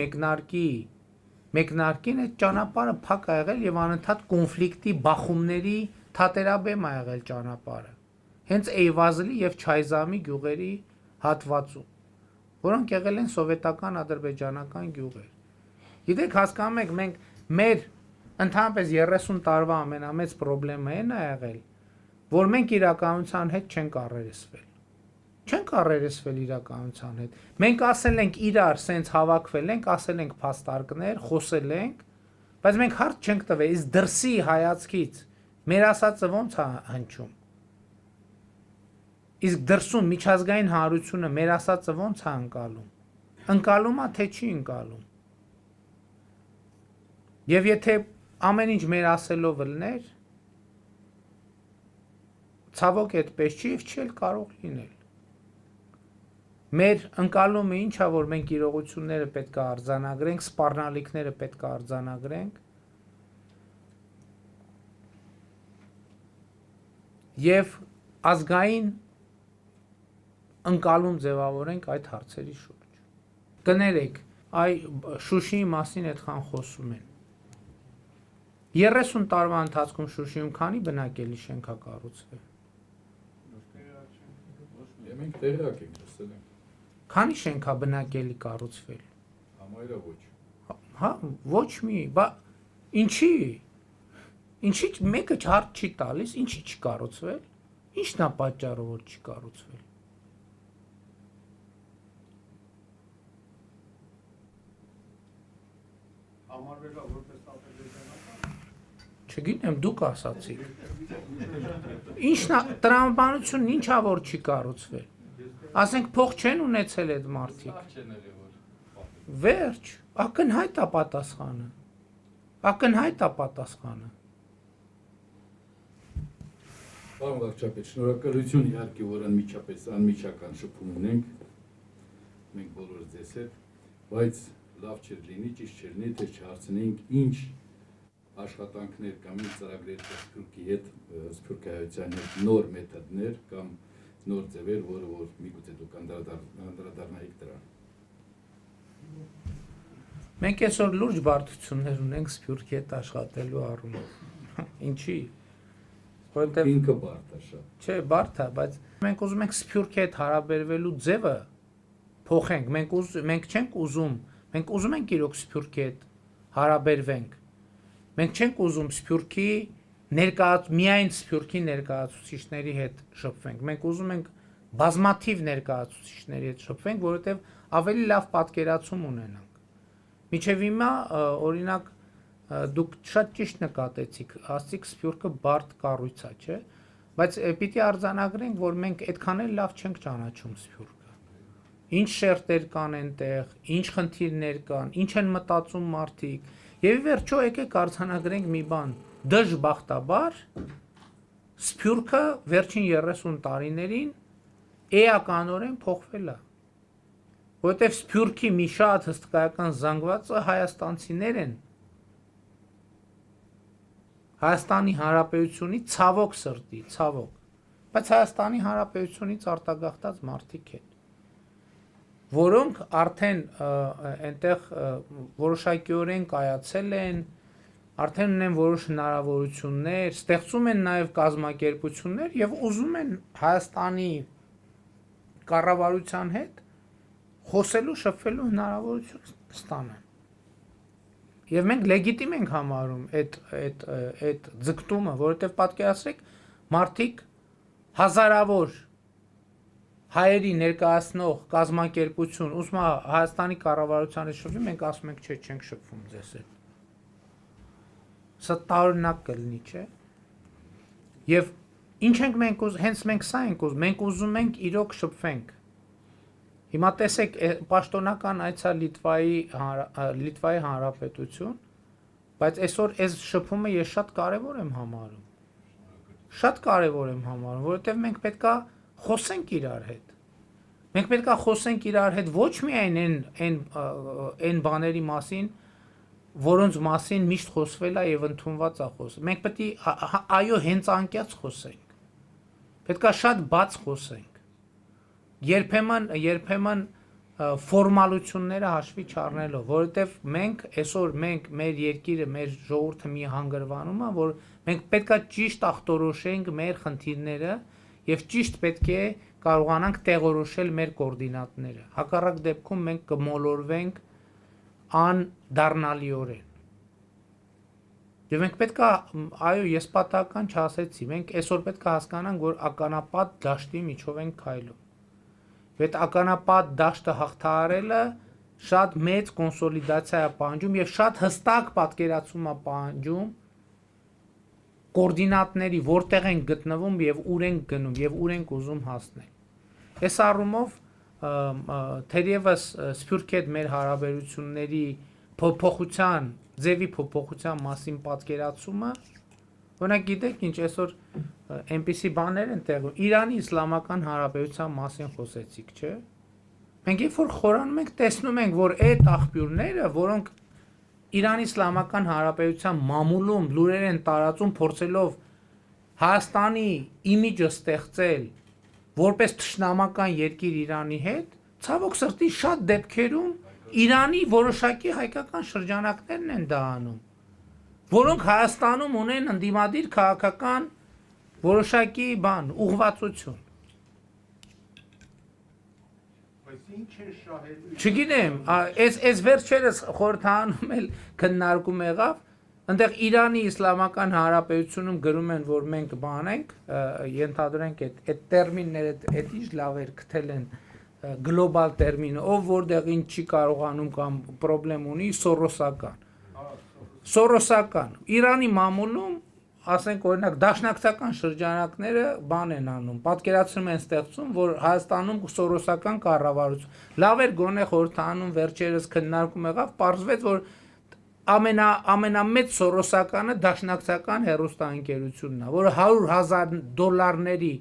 մեկնարկին այդ ճանապարհը փակ է եղել եւ անընդհատ կոնֆլիկտի բախումների թատերաբեմ է եղել ճանապարհը։ Հենց Էյվազլի եւ Չայզամի գյուղերի հատվածում, որոնք եղել են սովետական ադրբեջանական գյուղեր։ Գիտեք, հասկանում եք, մենք մեր ընդհանրապես 30 տարվա ամենամեծ խնդրեմը այն է եղել, որ մենք իրականության հետ չենք առերեսվել։ Չենք առերեսվել իրականության հետ։ Մենք ասել ենք իրար սենց հավաքվել ենք, ասել ենք փաստարկներ, խոսել ենք, բայց մենք հարց չենք տվել, իսկ դրսի հայացքից մեր ասածը ո՞նց է հնչում։ Իսկ դրսում միջազգային հանրությունը մեր ասածը ո՞նց է ընկալում։ Ընկալում է, թե չի ընկալում։ Եվ եթե ամեն ինչ մեր ասելով լներ, ցավոք այդպես չի եւ չի էլ կարող լինել։ Մեր ընկալումը ինչա, որ մենք իրողությունները պետք է արձանագրենք, սպառնալիքները պետք է արձանագրենք եւ ազգային ընկալում ձևավորենք այդ հարցերի շուրջ։ Կներեք, այ Շուշիի մասին այդքան խոսում են։ 30 տարվա ընթացքում Շուշիում քանի բնակելի շենք է կառուցվել։ Մենք տեղյակ ենք, լսել ենք։ Քանի շենք է բնակելի կառուցվել։ Համարյա ոչ։ Հա, ոչ մի, բա ինչի։ Ինչի մեկը հարց չի տալիս, ինչի չի կառուցվել։ Ինչն է պատճառը, որ չի կառուցվել։ Համարվել է որպես ադրբեջանական։ Չգիտեմ, դուք ասացիք։ Ինչն է տրամաբանությունն ինչա որ չի կառուցվել։ Ասենք փող չեն ունեցել այդ մարդիկ։ Վերջ, ակնհայտ է պատասխանը։ Ակնհայտ է պատասխանը։ Պարոն վարչապետ, շնորհակալություն իհարկե, որ անմիջական շփում ունենք, մենք բոլորս ձեզ հետ, բայց լավ չէր լինի, ճիշտ չէր լինի, թե չհարցնեինք ինչ աշխատանքներ կամ ինչ ծրագրեր Սփյուռքի հետ, Սփյուռքահայության հետ նոր մեթոդներ կամ նոր ձևեր, որը որ միգուցե դուք անդրադառնայիք դրան։ Մենք այսօր լուրջ բարդություններ ունենք Սփյուռքի հետ աշխատելու առումով։ Ինչի։ Որտեւ ինքը բարդ է շատ։ Չէ, բարդ է, բայց մենք ուզում ենք Սփյուռքի հետ հարաբերվելու ձևը փոխենք։ Մենք չենք ուզում, մենք ուզում ենք իրոք Սփյուռքի հետ հարաբերվենք։ Մենք չենք ուզում Սփյուռքի միայն Սփյուռքի ներկայացուցիչների հետ շփվենք։ Մենք ուզում ենք բազմաթիվ ներկայացուցիչների հետ շփվենք, որովհետև ավելի լավ պատկերացում ունենանք։ Մինչև հիմա, օրինակ, դուք շատ ճիշտ նկատեցիք, ասացիք Սփյուռքը բարդ կառույց է, չէ՞, բայց պիտի արձանագրենք, որ մենք այդքան էլ լավ չենք ճանաչում Սփյուռքը։ Ինչ շերտեր կան այնտեղ, ինչ խնդիրներ կան, ինչ են մտածում մարդիկ։ Եվ ի վերջո եկեք արձանագրենք մի բան, դժբախտաբար Սփյուռքը վերջին 30 տարիներին էականորեն փոխվել է։ Որովհետև Սփյուռքի մի շատ հսկայական զանգվածը հայաստանցիներ են։ Հայաստանի Հանրապետությունից ցավոք սրտի, ցավոք, բայց Հայաստանի Հանրապետությունից արտագաղթած մարդիկ են, որոնք արդեն այնտեղ որոշակիորեն կայացել են, արդեն ունեն որոշ հնարավորություններ, ստեղծում են նաև կազմակերպություններ եւ ուզում են Հայաստանի կառավարության հետ խոսելու, շփվելու հնարավորություն ստանան։ Եվ մենք լեգիտիմ ենք համարում այդ ձգտումը, որովհետև պատկերացրեք, մարդիկ հազարավոր հայերի ներկայացնող կազմակերպություն, ուզում է Հայաստանի կառավարության հետ շփվի, մենք ասում ենք, չէ, չենք շփվում ձեզ հետ։ Սա տարօրինակ կլինի, չէ՞։ Եվ ինչ ենք մենք ուզում, հենց մենք սա ենք ուզում, մենք ուզում ենք իրոք շփվենք։ Հիմա տեսեք, պաշտոնական այցա Լիտվայի Հանրապետություն, բայց այսօր այս շփումը ես շատ կարևոր եմ համարում։ Շատ կարևոր եմ համարում, որովհետև մենք պետքա խոսենք իրար հետ։ Մենք պետքա խոսենք իրար հետ ոչ միայն այն բաների մասին, որոնց մասին միշտ խոսվել է եւ ընդունված է խոսել։ Մենք պետք է այո հենց անկյաց խոսենք։ Պետքա շատ բաց խոսենք։ Երբեմն ֆորմալությունները հաշվի չառնելով, որովհետև մենք մեր երկիրը, մեր ժողովուրդը մի հանգրվանում է, որ մենք պետքա ճիշտ ախտորոշենք մեր խնդիրները եւ ճիշտ պետք է կարողանանք տեղորոշել մեր կոորդինատները։ Հակառակ դեպքում մենք կմոլորվենք անդառնալիորեն։ Եվ մենք պետքա, այո, ես պատահական չասեցի, մենք այսօր պետք է հասկանանք, որ ականապատ դաշտի միջով ենք քայլում։ Այդ ականապատ դաշտը հաղթահարելը շատ մեծ կոնսոլիդացիա է պահանջում եւ շատ հստակ պատկերացում է պահանջում կոորդինատների, որտեղ են գտնվում եւ ուր են գնում եւ ուր են ուզում հասնել։ Այս առումով թերևս Սփյուռքի հետ մեր հարաբերությունների ձևի փոփոխության մասին պատկերացումը, օրինակ գիտեք ինչ, այսօր այնպիսի բաներ են տեղում, Իրանի Իսլամական Հանրապետության մասին խոսեցիք, չէ՞։ Մենք երբ որ խորանում ենք, տեսնում ենք, որ այդ աղբյուրները, որոնք Իրանի Իսլամական Հանրապետության մամուլում լուրեր են տարածում, փորձելով Հայաստանի իմիջը ստեղծել որպես թշնամական երկիր Իրանի հետ, ցավոք սրտի շատ դեպքերում Իրանի որոշակի հայկական շրջանակներն են դա անում, որոնք Հայաստանում ունեն ընդդիմադիր քաղաքական որոշակի ուղղվածություն։ Ինչ են շահելու։ Չգիտեմ, այս վերջերս խորհրդանում էլ քննարկում եղավ, այնտեղ Իրանի Իսլամական Հանրապետությունում գրում են, որ մենք ենք, ենթադրենք այդ տերմինները այդ ինչ լավ էր գտել են գլոբալ տերմինը, ով որտեղ ինչ չի կարողանում կամ խնդրեմ ունի, Սորոսական։ Իրանի մամուլում ասենք օրինակ դաշնակցական շրջանակները են անում, պատկերացնում են ստեղծում, որ Հայաստանում սորոսական կառավարություն, լավ էր գոնե խորհրդանում վերջերս քննարկում եղավ, պարզվեց, որ ամենամեծ սորոսականը դաշնակցական հեռուստաընկերությունն է, որը $100,000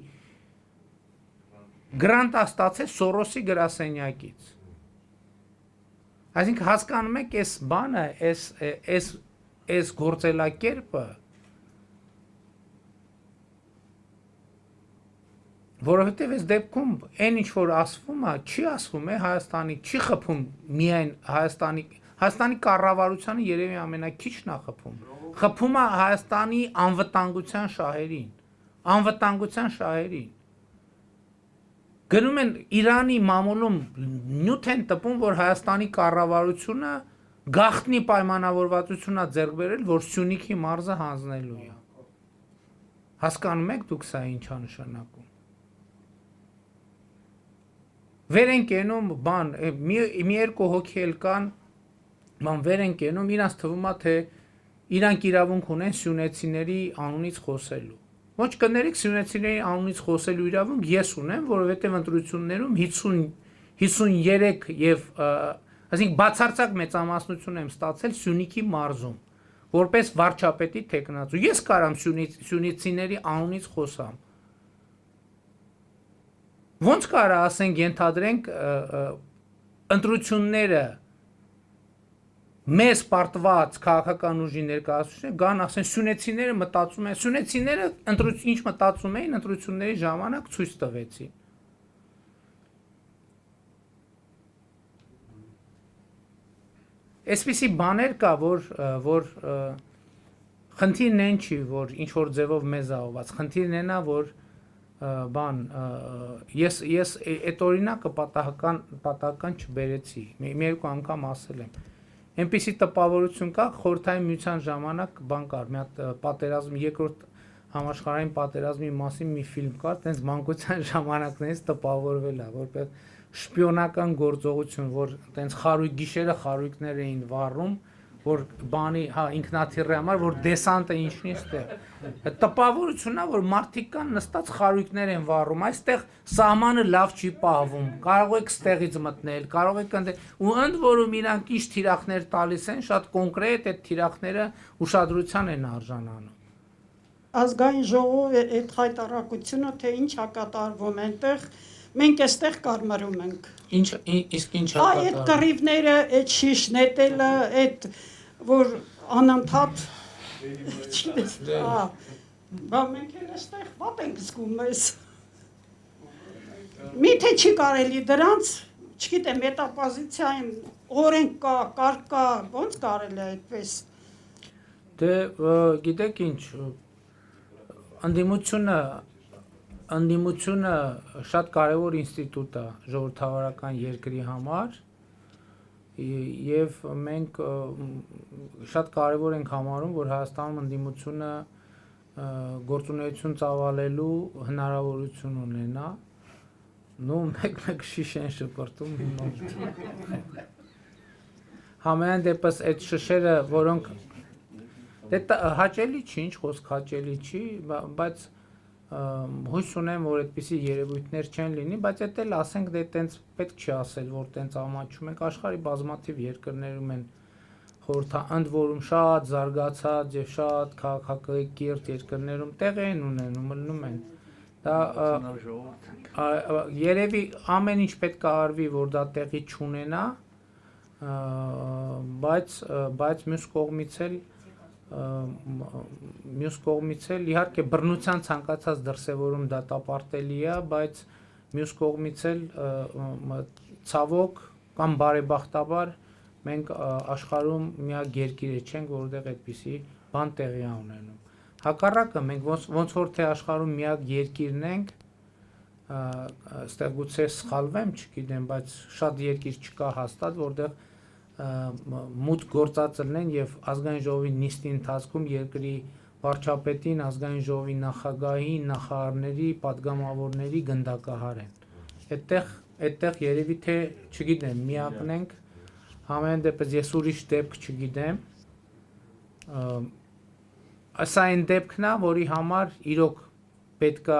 գրանտ է ստացել Սորոսի գրասենյակից։ Այսինքն հասկանում եք, այս բանը, այս գործելակերպը, որովհետև այս դեպքում այն ինչ որ ասվում է, չի ասվում է Հայաստանի, չի խփում միայն Հայաստանի կառավարությանը երևի ամենակիչն է խփում։ Խփում է Հայաստանի անվտանգության շահերին։ Գնում են Իրանի մամուլում նյութ են տպում, որ Հայաստանի կառավարությունը գաղտնի պայմանավորվածություն է ձեռք բերել, որ Սյունիքի մարզը հանձնելու է։ Հասկանում եք դուք սա ինչ է նշանակում։ Վեր են կենում մի երկու հոգի էլ կան, վեր են կենում, իրանց թվում է, թե իրանք իրավունք ունեն սյունեցիների անունից խոսելու։ Ոչ կներեք սյունեցիների անունից խոսելու իրավունք ես ունեմ, որովհետև ընտրություններում 53 եւ այսինքն բացարձակ մեծամասնություն եմ ստացել Սյունիքի մարզում, որպես վարչապետի թեկնածու։ Ես կարամ սյունեցիների անունից խոսամ։ Ոնց կարա ասենք ենթադրենք ընտրությունները մեզ պարտված քաղաքական ուժի ներկայացուցիչները գան ասեն սյունեցիները մտածում են, սյունեցիները ինչ մտածում էին ընտրությունների ժամանակ ցույց տվեցին։ Այսպիսի բաներ կա, որ խնդիրն այն չի, որ ինչ որ ձևով մեզ ահված, խնդիրն այն է, որ ես այդ օրինակը պատահական չբերեցի, մի երկու անգամ ասել եմ, այնպիսի տպավորություն կա, խորհրդային միության ժամանակ կար, մի հատ պատերազմ, երկրորդ համաշխարհային պատերազմի մասին մի ֆիլմ կար, տենց մանկության ժամանակներից տպավորվել է, որպես շպիոնական գործողություն, որ տենց գիշերը խարույկներ էին վառում, որ ինքնաթիռի համար, որ դեսանտը ինչն է ստեղ։ Տպավորությունն է, որ մարդիկ կան նստած խարույկներ են վառում, այստեղ սահմանը լավ չի պահվում, կարող եք ստեղից մտնել, կարող եք ու ընդ որում իրանք ինչ թիրախներ տալիս են, շատ կոնկրետ այդ թիրախները ուշադրության են արժանանում։ Ազգային ժողովի այդ հայտարարությունը, թե ինչ է կատարվում այնտեղ, մենք այստեղ կարմարում ենք։ Իսկ ինչ է կատարվում։ Այդ կռիվները, այդ շիշնետելը, այդ որ անընդհատ մենք էլ այստեղ վատ ենք զգում մեզ։ Միթե չի կարելի դրանց, չգիտեմ, մետապոզիցիային օրենք կա, կարգ կա, ոնց կարելի է այդպես։ Դե գիտեք ինչ, ընդդիմությունը շատ կարևոր ինստիտուտ է ժողովրդավարական երկրի համար եւ մենք շատ կարևոր ենք համարում, որ Հայաստանում ընդդիմությունը գործունեություն ծավալելու հնարավորություն ունենա, մեկ շիշ են շպրտում համենայն դեպս այդ շշերը, որոնք հաճելի չի, ինչ խոսք հաճելի չի, բայց հույս ունեմ, որ այդպիսի երևույթներ չեն լինի, բայց այդ էլ ասենք դե տենց պետք չի ասել, որ տենց ամաչում ենք, աշխարհի բազմաթիվ երկրներում են ընդ որում շատ զարգացած եւ շատ քաղաքակիրթ երկրներում տեղ են ունենում, մնում են, Դա երևի ամեն ինչ պետք է արվի, որ դա տեղի չունենա, բայց մյուս կողմից էլ իհարկե բռնության ցանկացած դրսևորում դատապարտելի է, բայց մյուս կողմից էլ ցավոք կամ բարեբախտաբար մենք աշխարհում միակ երկիրը չենք, որտեղ այդպիսի բան տեղի է ունենում։ Հակառակը մենք ոնց որ թե աշխարհում միակ երկիրն ենք, այստեղ գուցե սխալվեմ, չգիտեմ, բայց շատ երկիր չկա հաստատ, որտեղ մուտք գործածելն եւ ազգային ժողովի նիստի ընթացքում երկրի վարչապետին, ազգային ժողովի նախագահին, նախարարների, падգամավորների գնդակահար են։ Այդտեղ երևի թե, չգիտեմ, միակն ենք, համեն դեպս ես ուրիշ դեպք չգիտեմ։ Սա այն դեպքն է, որի համար իրոք պետքա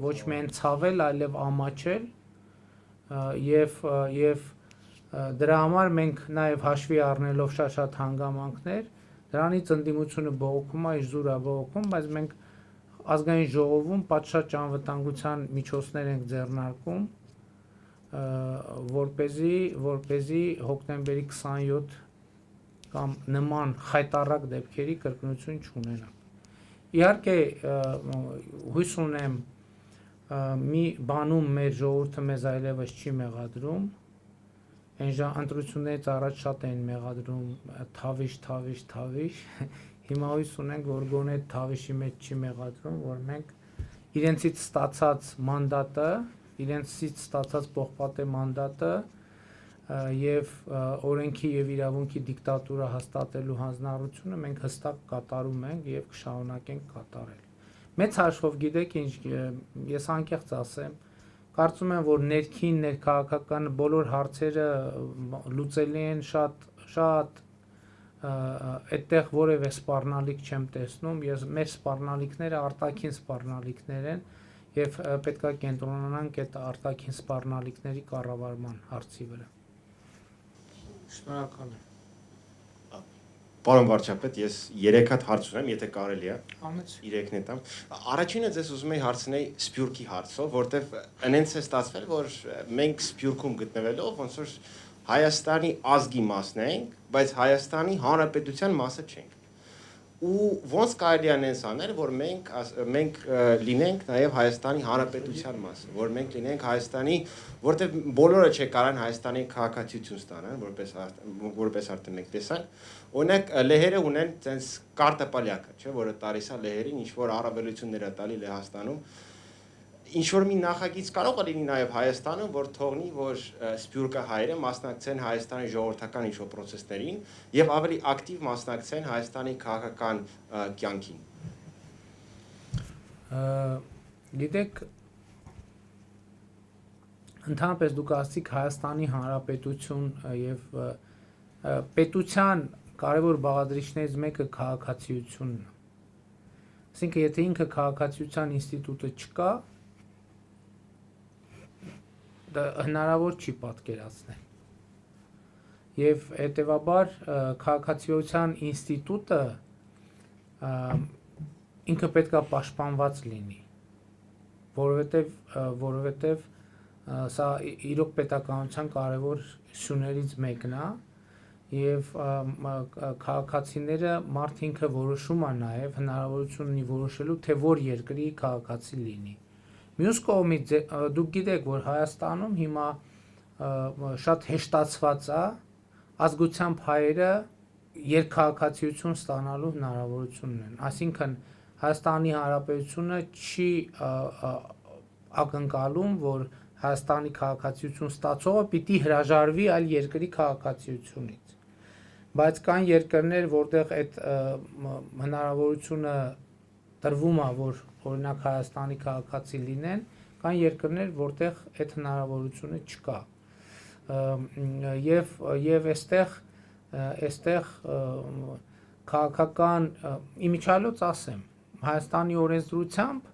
ոչ միայն ցավել, այլև ամաչել եւ դրա համար մենք նաեւ հաշվի առնելով շատ հանգամանքներ, դրանից ընդդիմությունը բողոքում է, իժուր է բողոքում, բայց մենք ազգային ժողովում պատշաճ անվտանգության միջոցներ ենք ձեռնարկում, որպեսզի հոկտեմբերի 27 կամ նման խայտառակ դեպքերի կրկնություն չունենանք։ Իհարկե հույս ունեմ մի բանում մեր ժողովուրդը մեզ այլևս չի մեղադրում, այն ընտրություններից առաջ շատ էին մեղադրում թավիշ, հիմա հույս ունենք, որ գոնե թավիշի մեջ չի մեղադրում, որ մենք իրենցից ստացած մանդատը, իրենցից ստացած պողպատե մանդատը եւ օրենքի եւ իրավունքի դիկտատուրա հաստատելու հանձնառությունը մենք հստակ կատարում ենք եւ կշարունակենք կատարել։ Մեծ հաշվով գիտեք ինչ, ես անկեղծ ասեմ, կարծում եմ, որ ներքին ներքաղաքական բոլոր հարցերը լուծելի են շատ այդտեղ որևէ սպառնալիք չեմ տեսնում, մեր սպառնալիքները արտաքին սպառնալիքներ են եւ պետքա կենտրոնանանք այդ արտաքին սպառնալիքների կառավարման հարցի վրա։ Շնորհակալ եմ։ Պարոն վարչապետ, ես 3 հատ հարց ունեմ, եթե կարելի է։ Ամենից 3-ն է տամ։ Առաջինը ձեզ ուզում եի հարցնել Սփյուռքի հարցով, որտեվ այնց է ստացվել, որ մենք Սփյուռքում գտնվելով ոնց որ Հայաստանի ազգի մասն ենք, բայց Հայաստանի Հանրապետության մասը չենք։ Ու ոնց կարելի է այնց անել, որ մենք լինենք նաև Հայաստանի Հանրապետության մասը, որ մենք լինենք Հայաստանի, որտեղ բոլորը չկարան Հայաստանի քաղաքացիություն ստանան, որպես արդեն մենք տեսանք, օրինակ լեհերը ունեն ցենց կարտապալյակը, չէ, որը տալիս է լեհերին ինչ որ առավելություններ է տալի Լեհաստանում, ինչ որ մի նախագիծ կարող է լինի նաև Հայաստանում, որ թողնի, որ Սփյուռքը հայերը մասնակցեն Հայաստանի ժողովրդական ինչ-որ process-ներին եւ ավելի ակտիվ մասնակցեն Հայաստանի քաղաքական կյանքին։ Գիտեք, ընդհանրապես դուք ասացիք Հայաստանի Հանրապետություն եւ պետության կարևոր բաղադրիչներից մեկը քաղաքացիությունն է։ Այսինքն, եթե ինքը քաղաքացիության ինստիտուտը չկա, դա հնարավոր չի պատկերացնել։ Եվ հետևաբար քաղաքացիության ինստիտուտը ինքը պետք է պաշտպանված լինի, որովհետև սա իրոք պետականության կարևոր սյուներից մեկն է եւ քաղաքացիները մարդ ինքը որոշում է նաեւ հնարավորություն ունի որոշելու թե որ երկրի քաղաքացի լինի։ Մյուս կողմից դուք գիտեք, որ Հայաստանում հիմա շատ հեշտացված է ազգությամբ հայերը երկքաղաքացիություն ստանալու հնարավորություն ունեն։ Այսինքն Հայաստանի Հանրապետությունը չի ակնկալում, որ Հայաստանի քաղաքացիություն ստացողը պիտի հրաժարվի այլ երկրի քաղաքացիությունից։ Բայց կան երկրներ, որտեղ այդ հնարավորությունը տրվում է, որ օրինակ Հայաստանի քաղաքացի լինեն, կան երկրներ, որտեղ այդ հնարավորությունը չկա։ Եվ այստեղ քաղաքական իմիջիալոց ասեմ, Հայաստանի օրենսդրությամբ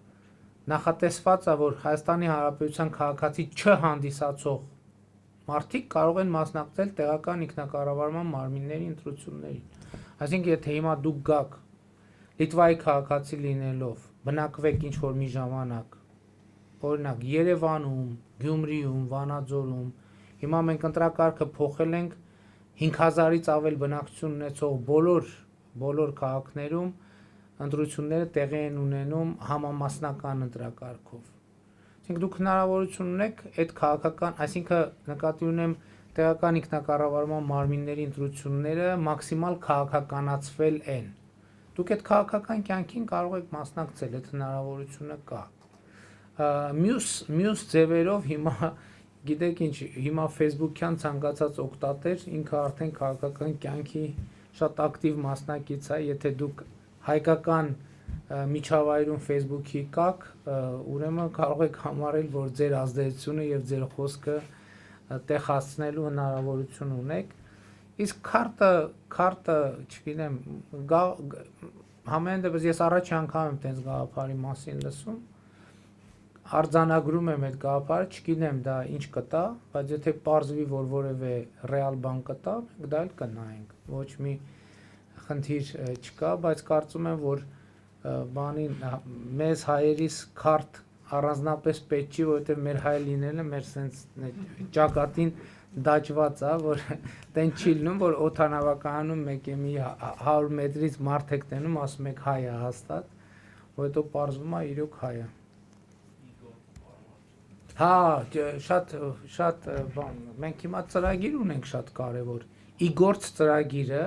նախատեսված է, որ Հայաստանի Հանրապետության քաղաքացի չհանդիսացող մարդիկ կարող են մասնակցել տեղական ինքնակառավարման մարմինների ընտրություններին։ Այսինքն, եթե հիմա դուք գաք Լիտվայի քաղաքացի լինելով, բնակվեք ինչ-որ մի ժամանակ օրինակ Երևանում, Գյումրիում, Վանաձորում հիմա մենք ընտրակարգը փոխել ենք 5000-ից ավել բնակչություն ունեցող բոլոր քաղաքներում ընտրությունները տեղի են ունենում համամասնական ընտրակարգով։ Այսինքն դուք հնարավորություն ունեք այդ քաղաքական, այսինքն նկատի ունեմ տեղական ինքնակառավարման մարմինների ընտրությունները մաքսիմալ քաղաքականացվել են։ Դուք այդ քաղաքական կյանքին կարող եք մասնակցել, այդ հնարավորությունը կա։ Մյուս ձևերով հիմա գիտեք ինչ, հիմա Facebook-յան ցանկացած օգտատեր ինքը արդեն քաղաքական կյանքի շատ ակտիվ մասնակից է, եթե դուք հայկական միջավայրում Facebook-ի կաք, ուրեմն կարող եք համարել, որ ձեր ազդեցությունը եւ ձեր խոսքը տեղ հասցնելու հնարավորություն ունեք։ Իսկ քարտը, չգիտեմ, համեն դեպս ես առաջի անգամ եմ տենց գաղափարի մասին լսում, արձանագրում եմ այդ գաղափարը, չգիտեմ դա ինչ կտա, բայց եթե պարզվի, որ որևէ ռեալ բան կտա, մենք դա էլ կնայենք, ոչ մի խնդիր չկա, բայց կարծում եմ, որ բանին մեզ հայերիս քարտ առանձնապես պետք չի, որովհետև մեր հայ լինելը մեր սենց ճակատին դաջված է, որ տեն չի լինում, որ օդանավակայանում մեկ է մի 100 մետրից մարդ եք տենում, ասում եք հայ է հաստատ, որովհետև պարզվում է իրոք հայ է։ Հա, շատ բան, մենք հիմա ծրագիր ունենք շատ կարևոր, իգործ ծրագիրը,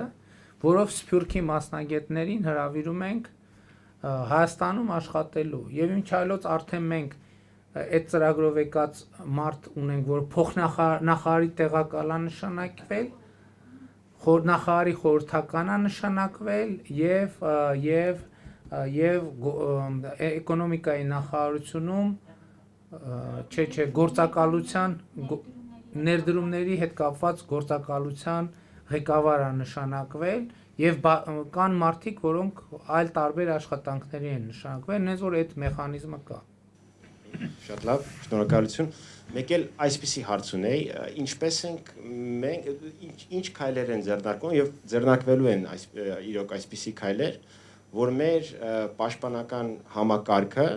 որով Սփյուռքի մասնագետներին հրավիրում ենք Հայաստանում աշխատելու եւ ինչ այլոց արդեն մենք այդ ծրագրով եկած մարդ ունենք, որ փոխնախարարի տեղակալա նշանակվել, նախարարի խորհրդականա նշանակվել եւ էկոնոմիկայի նախարարությունում գործակալության ներդրումների հետ կապված գործակալության ղեկավարը նշանակվել եւ կան մարդիկ, որոնք այլ տարբեր աշխատանքների են նշանակվել, նենց որ այդ մեխանիզմը կա։ Շատ լավ, շնորհակալություն։ Մեկ էլ այսպիսի հարց ունեի, ինչպես ենք մենք ինչ քայլեր են ձեռնարկում եւ ձեռնարկվելու են իրոք այսպիսի քայլեր, որ մեր պաշտպանական համակարգը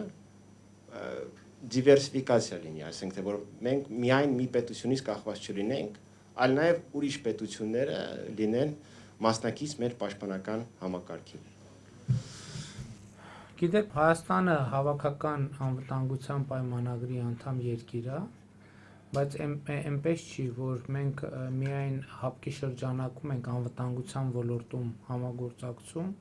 դիվերսիֆիկացիա լինի, այսինքն թե որ մենք միայն մի պետությունից կախված չլինենք, այլ նաև ուրիշ պետությունները լինեն մասնակից մեր պաշտպանական համակարգին։ Գիտեք, Հայաստանը հավաքական անվտանգության պայմանագրի անդամ երկիր է, բայց այնպես չի, որ մենք միայն հապկի շրջանակում ենք անվտանգության ոլորտում համագործակցում,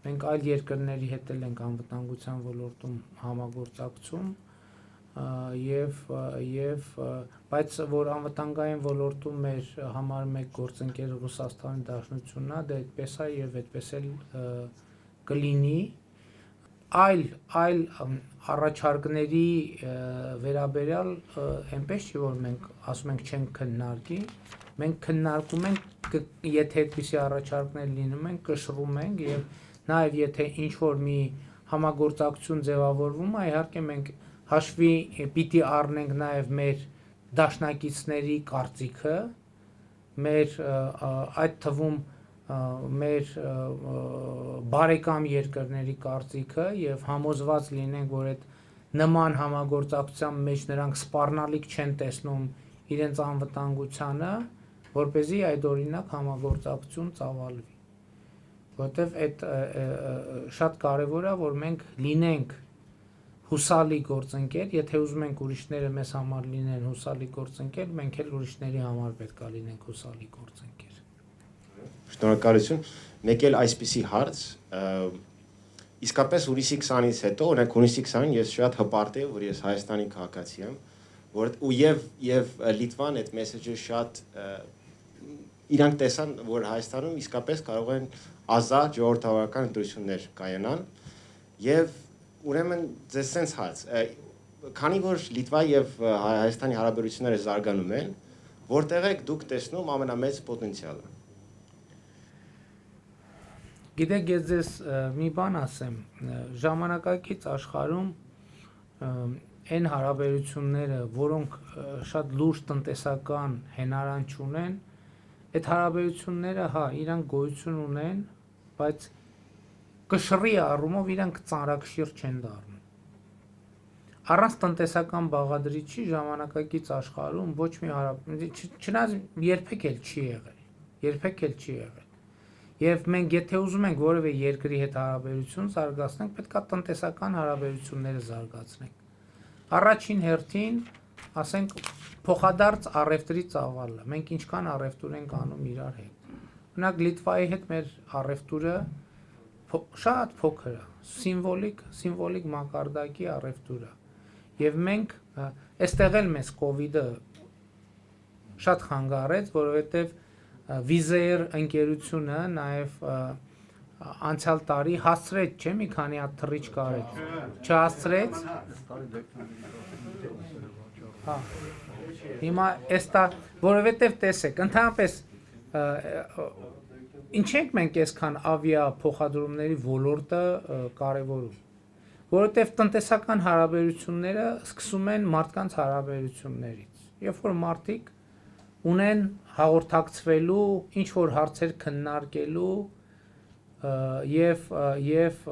մենք այլ երկրների հետ էլ ենք անվտանգության ոլորտում համագործակցում բայց որ անվտանգային ոլորտում մեր համար մեկ գործընկեր Ռուսաստանի Դաշնությունն է, դա այդպես է եւ այդպես էլ կլինի։ Այլ առաջարկների վերաբերյալ այնպես չի, որ մենք ասում ենք չենք քննարկի, մենք քննարկում ենք, եթե այդպիսի առաջարկներ լինում են, կշռում ենք եւ նաեւ եթե ինչ որ մի համագործակցություն ձևավորվում է, իհարկե մենք հաշվի պիտի առնենք նաև մեր դաշնակիցների կարծիքը, մեր այդ թվում մեր բարեկամ երկրների կարծիքը եւ համոզված լինենք, որ այդ նման համագործակցության մեջ նրանք սպառնալիք չեն տեսնում իրենց անվտանգությանը, որպեսզի այդ օրինակ համագործակցություն ծավալվի։ Որտեւ այդ շատ կարեւոր է, որ մենք լինենք հուսալի գործընկեր, եթե ուզում ենք ուրիշները մեզ համար լինեն հուսալի գործընկեր, մենք էլ ուրիշների համար պետք է լինենք հուսալի գործընկեր։ Շնորհակալություն։ Մեկ էլ այսպիսի հարց, իսկապես հունիսի 20-ից հետո, օրինակ հունիսի 20-ին ես շատ հպարտ եմ, որ ես Հայաստանի քաղաքացի եմ, որ եւ Լիտվան այդ մեսեջը շատ իրանք տեսան, որ Հայաստանում իսկապես կարող են ազատ ժողովրդավարական ընտրություններ կայանան եւ ուրեմն ձեզ sense հարց, քանի որ Լիտվա եւ Հայաստանի հարաբերությունները զարգանում են, որտեղ եք դուք տեսնում ամենամեծ պոտենցիալը։ Գիտեք, ես ձեզ մի բան ասեմ, ժամանակակից աշխարհում այն հարաբերությունները, որոնք շատ լուրջ տնտեսական հենարան չունեն, այդ հարաբերությունները, հա, իրանք գոյություն ունեն, բայց կշռի առումով իրանք ծանրակշիռ չեն դառնում։ առանց տնտեսական բաղադրիչի ժամանակակից աշխարհում ոչ մի չնայած երբեք էլ չի եղել։ Եվ մենք եթե ուզում ենք որևէ երկրի հետ հարաբերություն զարգացնենք, պետք է տնտեսական հարաբերությունները զարգացնենք։ Առաջին հերթին, ասենք, փոխադարձ առևտրի ծավալը։ Մենք ինչքան առևտուր ենք անում իրար հետ։ Օրինակ Լիտվայի հետ մեր առևտուրը շատ փոքր է, սիմվոլիկ մակարդակի առևտուր է։ Եվ մենք այստեղ էլ մեզ կովիդը շատ խանգարեց, որովհետև Վիզեր ընկերությունը նաև անցյալ տարի հասցրեց, չէ՞ մի քանի հատ թռիչք արեց։ Չհասցրեց։ Հա։ Հիմա էստա, որովհետև տեսեք, ընդհանրապես ինչ ենք մենք այսքան ավիա փոխադրումների ոլորտը կարևորում։ Որովհետև տնտեսական հարաբերությունները սկսում են մարդկանց հարաբերություններից։ Երբ որ մարդիկ ունեն հաղորդակցվելու, ինչ որ հարցեր քննարկելու եւ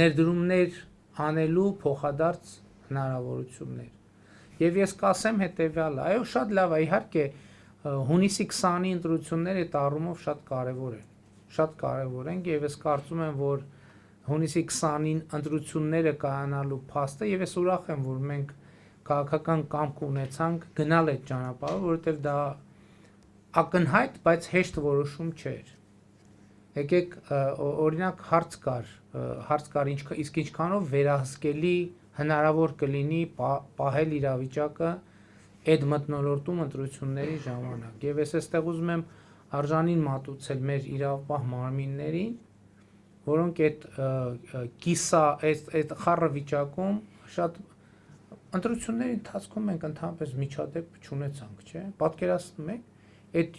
ներդրումներ անելու փոխադարձ հնարավորություններ։ Եվ ես կասեմ հետեւյալը, այո, շատ լավ է, իհարկե հունիսի 20-ի ընտրությունները այդ առումով շատ կարևոր են եւ ես կարծում եմ, որ հունիսի 20-ին ընտրությունները կայանալու փաստը եւ ես ուրախ եմ, որ մենք քաղաքական կամք ունեցանք գնալ այդ ճանապարհով, որովհետև դա ակնհայտ, բայց հեշտ որոշում չէր։ Եկեք օրինակ հարց կար իսկ ինչքանով վերահսկելի հնարավոր կլինի պահել իրավիճակը այդ մթնոլորտում ընտրությունների ժամանակ։ Եվ ես այստեղ ուզում եմ արժանին մատուցել մեր իրավապահ մարմիններին, որոնք այդ խառը վիճակում շատ ընտրությունների ընթացքում մենք ընդհանրապես միջադեպ չունեցանք, չէ՞։ Պատկերացնում եք, այդ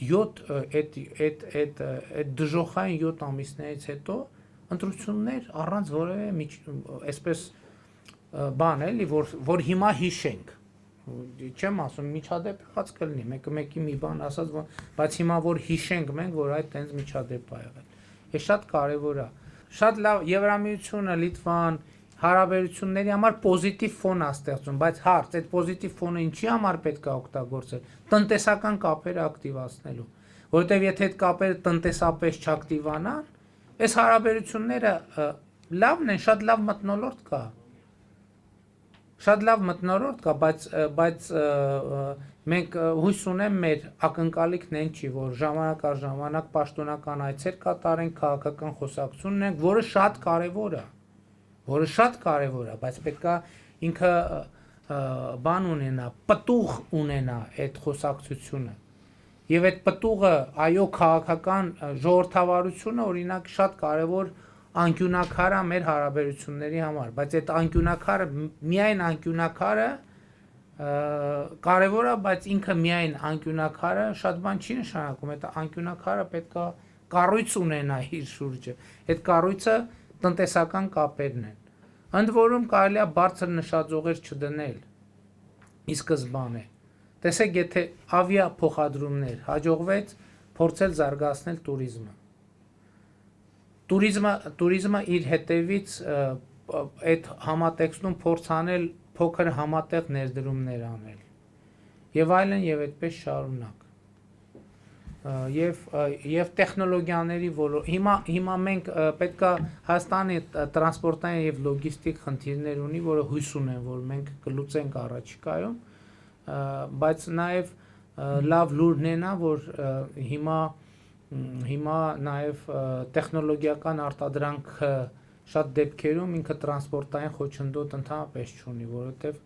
դժոխային 7 ամիսներից հետո ընտրություններ առանց որևէ այսպես բան էլի, որ հիմա հիշենք։ Չեմ ասում միջադեպ եղած կլինի, մեկը մեկի մի բան ասած, բայց հիմա որ հիշենք մենք, որ այդ տենց միջադեպ ա եղել։ Այս շատ կարևոր է։ Շատ լավ Եվրամիությունը, Լիտվան հարաբերությունների համար պոզիտիվ ֆոն է ստեղծում, բայց հարց, այդ պոզիտիվ ֆոնը ինչի համար պետք է օգտագործել։ Տնտեսական կապերը ակտիվացնելու, որովհետև եթե այդ կապերը տնտեսապես չակտիվանան, այս հարաբերությունները լավն են, շատ լավ մթնոլորտ կա։ Շատ լավ մթնոլորտ կա, բայց մենք հույս ունեմ մեր ակնկալիքն են չի, որ ժամանակ առ ժամանակ պաշտոնական այցեր կատարենք, քաղաքական խոսակցություն ունենք, որը շատ կարևոր է, բայց պետքա ինքը բան ունենա, պտուղ ունենա այդ խոսակցությունը։ Եվ այդ պտուղը, այո, քաղաքական ժողովրդավարությունը օրինակ շատ կարևոր անկյունակար է մեր հարաբերությունների համար, բայց այդ անկյունակարը միայն անկյունակարը կարևոր է, բայց ինքը միայն անկյունակարը շատ բան չի նշանակում, այդ անկյունակարը պետքա կառույց ունենա իր շուրջը։ Այդ կառույցը տնտեսական կապերն են։ Ընդ որում կարելի է բարձր նշաձողեր չդնել ի սկզբանե։ Տեսեք, եթե ավիա փոխադրումներ հաջողվեց փորձել զարգացնել տուրիզմը իր հետևից այդ համատեքստում փորձ անել փոքր համատեղ ներդրումներ անել։ Եվ այլն եւ այդպես շարունակ։ Եվ տեխնոլոգիաների հիմա մենք պետքա Հայաստանի տրանսպորտային եւ լոգիստիկ խնդիրներ ունի, որը հույս ունեն, որ մենք կլուծենք առաջիկայում, բայց նաեւ լավ լուրն է նա, որ հիմա նաեւ տեխնոլոգիական արտադրանքը շատ դեպքերում ինքը տրանսպորտային խոչընդոտ ընդհանրապես չունի, որովհետեւ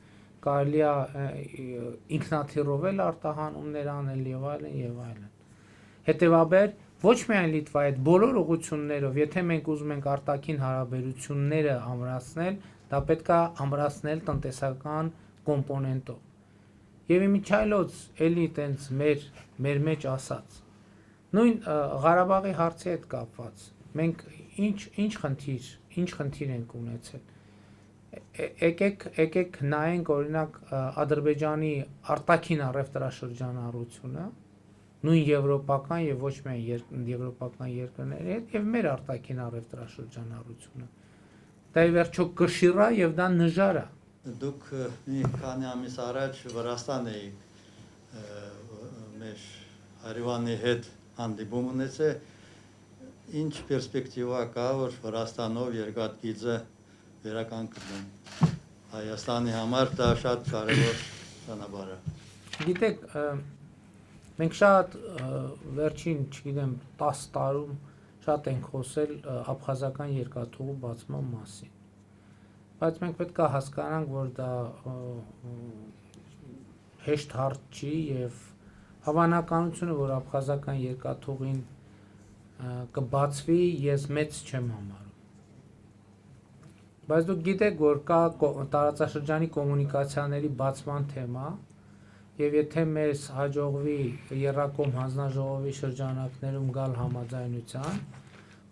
կարելի է ինքնաթիռով արտահանումներ անել եւ այլն։ Հետևաբար ոչ միայն Լիտվայի այդ բոլոր ուղղություններով, եթե մենք ուզում ենք արտաքին հարաբերությունները ամրացնել, դա պետք է ամրացնել տնտեսական կոմպոնենտով։ Եվ իմիջայլոց էլի տենց մեր մեջ ասած։ Նույն Ղարաբաղի հարցի հետ կապված։ Մենք ինչ խնդիր ենք ունեցել։ Եկեք նայենք օրինակ Ադրբեջանի արտաքին առևտրաշրջանառությունը, նույն եվրոպական եւ ոչ միայն եվրոպական երկրների հետ եւ մեր արտաքին առևտրաշրջանառությունը։ Դա ի վերջո կշիռ է եւ դա նժար է։ Դուք մի քանի ամիս առաջ Վրաստան էիք մեր հարևանի հետ հանդիպում ունեցել ինչ պերսպեկտիվա կա որ Վրաստանով երկաթգիծը վերականգնեն Հայաստանի համար դա շատ կարևոր ճանապարհ է Գիտեք, մենք շատ վերջին, չգիտեմ, 10 տարում շատ ենք խոսել աբխազական երկաթուղու բացման մասին։ Բայց մենք պետք է հասկանանք, որ դա հեշտ հարց չի եւ հավանականությունը, որ աբխազական երկաթուղին կբացվի, ես մեծ չեմ համարում։ Բայց դուք գիտեք, որ կա տարածաշրջանի կոմունիկացիաների բացման թեմա, եւ եթե մեզ հաջողվի Եռակոմ հանձնաժողովի շրջանակներում գալ համաձայնության,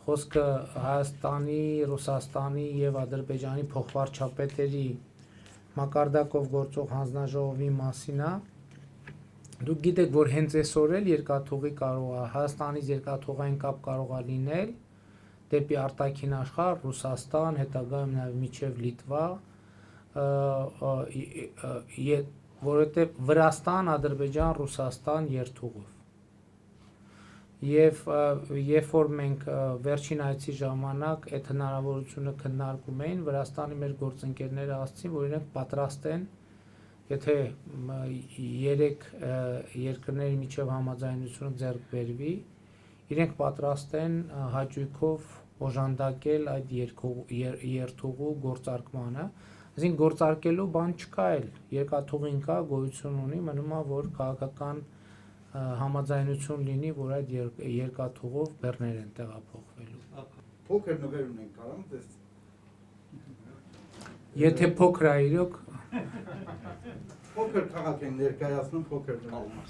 խոսքը Հայաստանի, Ռուսաստանի եւ Ադրբեջանի փոխվարչապետերի մակարդակով գործող հանձնաժողովի մասին է, դուք գիտեք, որ հենց այսօր էլ երկաթուղի կարող է Հայաստանից երկաթուղային կապ կարող է լինել դեպի արտաքին աշխարհ, Ռուսաստան, հետագայում նաև միջև Լիտվա, որովհետև Վրաստան, Ադրբեջան, Ռուսաստան երթուղով։ Եվ երբ որ մենք վերջին այցի ժամանակ այդ հնարավորությունը քննարկում էին, Վրաստանի մեր գործընկերները ասացին, որ իրենք պատրաստ են, եթե 3 երկրների միջև համաձայնությունը ձեռք բերվի, իրենք պատրաստ են հաճույքով օժանդակել այդ երթուղու գործարկմանը, այսինքն գործարկելու բան չկա էլ, երկաթուղին կա, գոյություն ունի, մնում է որ քաղաքական համաձայնություն լինի, որ այդ երկաթուղով բեռներ են տեղափոխվելու։ Փոքր նվեր ունենք, կարամ դες։ Եթե փոքր է իրոք, Փոքր քաղաք են ներկայացնում փոքր նվեր։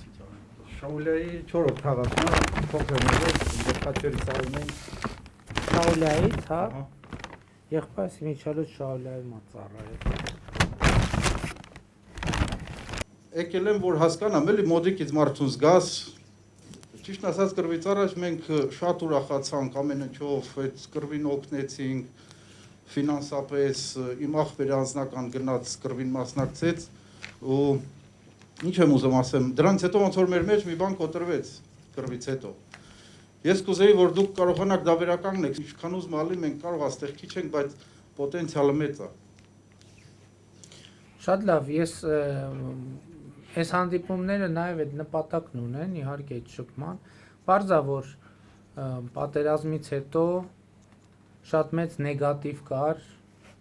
Շաուլիայի 4-րդ քաղաքն է, փոքր նվեր, դեպքաչերի սարում են։ Շաուլիայից, հա։ Եղբայրս Միչալոց Շաուլիայի մածառայը։ Եկել եմ որ հասկանամ, էլի մոդիկից մարդուն զգաս։ Ճիշտ ասած կրվից առաջ մենք շատ ուրախացանք ամեն ինչով, այդ կրվին օգնեցինք, ֆինանսապես իմ աղբերը անձնական գնաց կրվին մասնակցեց ու ինչ եմ ուզում ասեմ, դրանից հետո ոնց որ մեր մեջ մի բան կոտրվեց կրվից հետո։ Ես կուզեի որ դուք կարողանաք դա վերականգնեք, ինչքան ուզում ալի մենք կարող աստեղ քիչ ենք, բայց պոտենցիալը մեծ է։ Շատ լավ, այս հանդիպումները նաև այդ նպատակն ունեն, իհարկե այդ շփման, բարձա որ պատերազմից հետո շատ մեծ նեգատիվ կար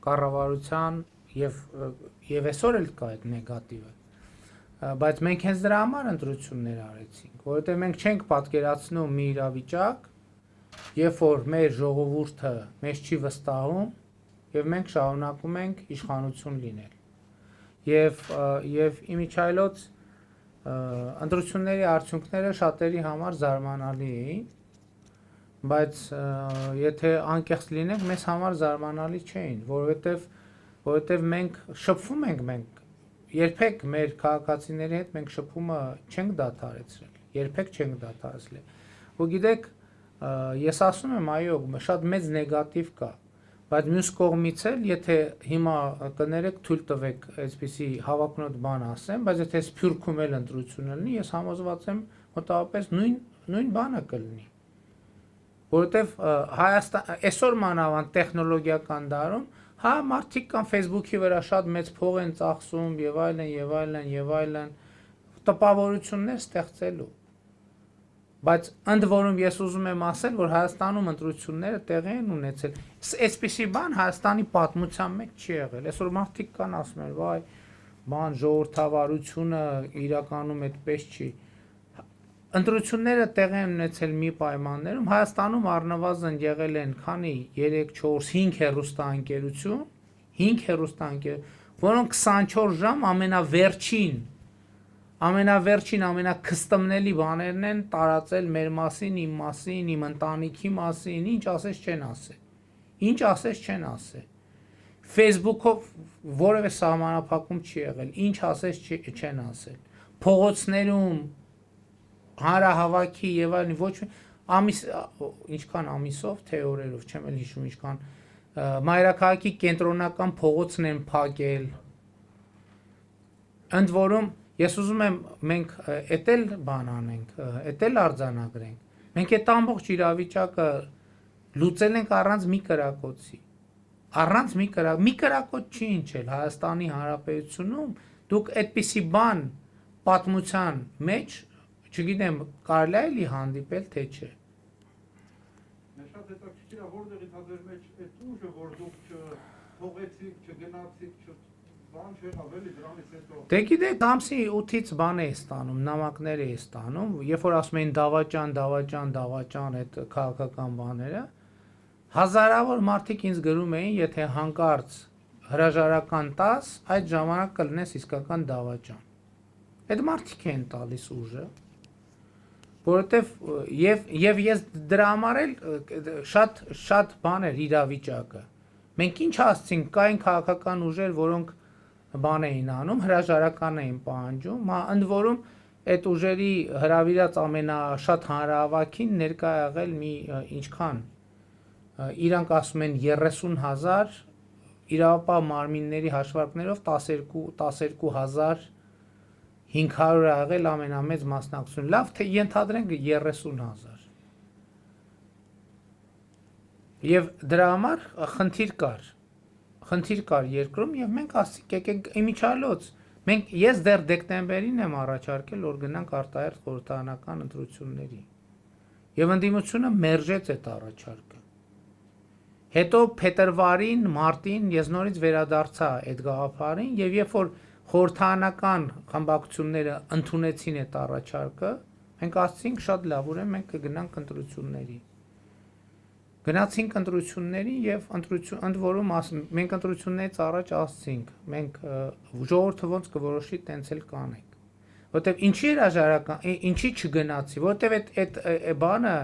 կառավարության եւ այսօր էլ կա այդ նեգատիվը, բայց մենք հենց դրա համար ընտրություններ արեցինք, որովհետեւ մենք չենք պատկերացնում մի իրավիճակ, երբ որ մեր ժողովուրդը մեզ չի վստահում եւ մենք շարունակում ենք իշխանություն լինել։ Եվ իմիջայլոց ընտրությունների արդյունքները շատերի համար զարմանալի էին, բայց եթե անկեղծ լինենք, մեզ համար զարմանալի չէին, որովհետև մենք շփվում ենք, երբեք մեր քաղաքացիների հետ մենք շփումը չենք դադարեցրել, երբեք չենք դադարեցրել։ Ու գիտեք, ես ասում եմ, այո, շատ մեծ նեգատիվ կա, բայց մյուս կողմից էլ, եթե հիմա կներեք թույլ տվեք այսպիսի հավակնոտ բան ասեմ, բայց եթե Սփյուռքում էլ ընտրություն լինի, ես համոզված եմ մոտավորապես նույն բանը կլինի։ Որովհետև Հայաստան այսօր մանավանդ տեխնոլոգիական դարում, հա մարդիկ կան Facebook-ի վրա շատ մեծ փող են ծախսում եւ այլն, տպավորություններ ստեղծելու։ Բայց ընդ որում ես ուզում եմ ասել, որ Հայաստանում ընտրությունները տեղի են ունեցել։ Այսպիսի բան Հայաստանի պատմության մեջ չի եղել։ Այսօր մարդիկ կան ասում են, վայ, բան ժողովրդավարությունը իրականում այդպես չի։ Ընտրությունները տեղի են ունեցել մի պայմաններում, Հայաստանում առնվազն եղել են քանի 3, 4, 5 հեռուստաընկերություն, 5 հեռուստաընկեր, որոնք 24 ժամ ամենավերջին, ամենաքստմնելի բաներն են տարածել մեր մասին, իմ մասին, իմ ընտանիքի մասին, ինչ ասես չեն ասել։ Facebook-ով որևէ սահմանափակում չի եղել, ինչ ասես չեն ասել։ Փողոցներում հանրահավաքի եւ այլն ոչ ինչքան ամիսով, թե օրերով, չեմ էլ հիշում ինչքան մայրաքաղաքի կենտրոնական փողոցն են փակել, ընդ որում ես ուզում եմ մենք էտել բան անենք, էտել արձանագրենք։ Մենք այդ ամբողջ իրավիճակը լուծել ենք առանց մի կրակոցի։ Առանց մի կրակոց չի ինչել Հայաստանի Հանրապետությունում, դուք այդպիսի բան պատմության մեջ, չգիտեմ, կարելի է էլի հանդիպել, թե չէ։ Շատ հետաքրքիր է, որտեղից հա ձեր մեջ այդ ուժը, որ դուք չթողեցիք, չգնացիք, բան չեղավ էլի դրանից հետո։ Դե գիտեք, ամսի 8-ից բան է ստանում, նամակներ է ստանում, երբ որ ասում էին դավաճան, այդ քաղաքական բաները, հազարավոր մարդիկ ինձ գրում էին, եթե հանկարծ հրաժարական տաս, այդ ժամանակ կլնես իսկական դավաճան։ Այդ մարդիկ են տալիս ուժը, որովհետև եւ ես դրա համար էլ շատ բան էր իրավիճակը։ Մենք ինչ ասցինք, կային քաղաքական ուժեր, որոնք բան էին անում, հրաժարական էին պահանջում, ընդ որում այդ ուժերի հրավիրած ամենաշատ հանրահավաքին ներկա եղել մի ինչքան իրանք ասում են 30,000 իրավապահ մարմինների հաշվարկներով 12,500 եղել ամենամեծ մասնակցություն։ Լավ, թե ենթադրենք 30,000։ Եվ դրա համար խնդիր կար երկրում եւ մենք ասացինք եկեք իմիջիալոց ես դեռ դեկտեմբերին եմ առաջարկել որ գնանք արտահերթ խորհրդարանական ընտրությունների եւ ընդդիմությունը մերժեց այդ առաջարկը հետո փետրվարին մարտին ես նորից վերադարձա այդ գաղափարին եւ երբ որ խորհրդարանական խմբակցությունները ընդունեցին այդ առաջարկը մենք ասացինք շատ լավ ուրեմն մենք կգնանք ընտրությունների Գնացինք ընտրությունների եւ ընդ որում մենք ընտրություններից առաջ ասացինք մենք ժողովուրդը ոնց կորոշի տենց էլ կանենք որտեւ ինչի հրաժարական ինչի չգնացի որտեւ այդ բանը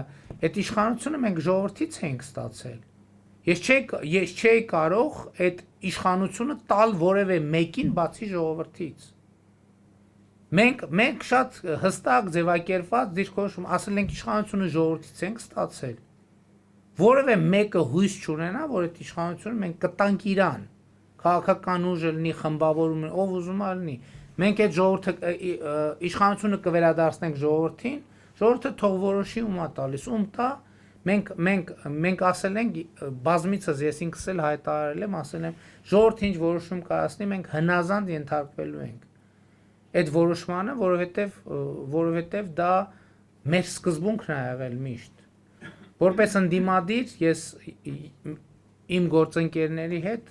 այդ իշխանությունը մենք ժողովրդից ենք ստացել ես չէի կարող այդ իշխանությունը տալ որևէ մեկին բացի ժողովրդից մենք շատ հստակ ձևակերպված դիրքորոշում ասել ենք իշխանությունը ժողովրդից ենք ստացել որևէ մեկը հույս չունենա, որ այդ իշխանությունը մենք կտանք իրան, քաղաքական ուժը լինի, խմբավորում, ով ուզում է լինի, մենք այդ ժողովրդը իշխանությունը կվերադարձնենք ժողովրդին, ժողովուրդը թող որոշի ում է տալիս, ում տա, մենք ասել ենք բազմիցս ես ինքս էլ հայտարարել եմ, ասել եմ ժողովուրդը ինչ որոշում կայացնի, մենք հնազանդ ենթարկվելու ենք այդ որոշմանը, որովհետև դա մեր սկզբունքն է եղել միշտ Որպես ընդդիմադիր ես իմ գործընկերների հետ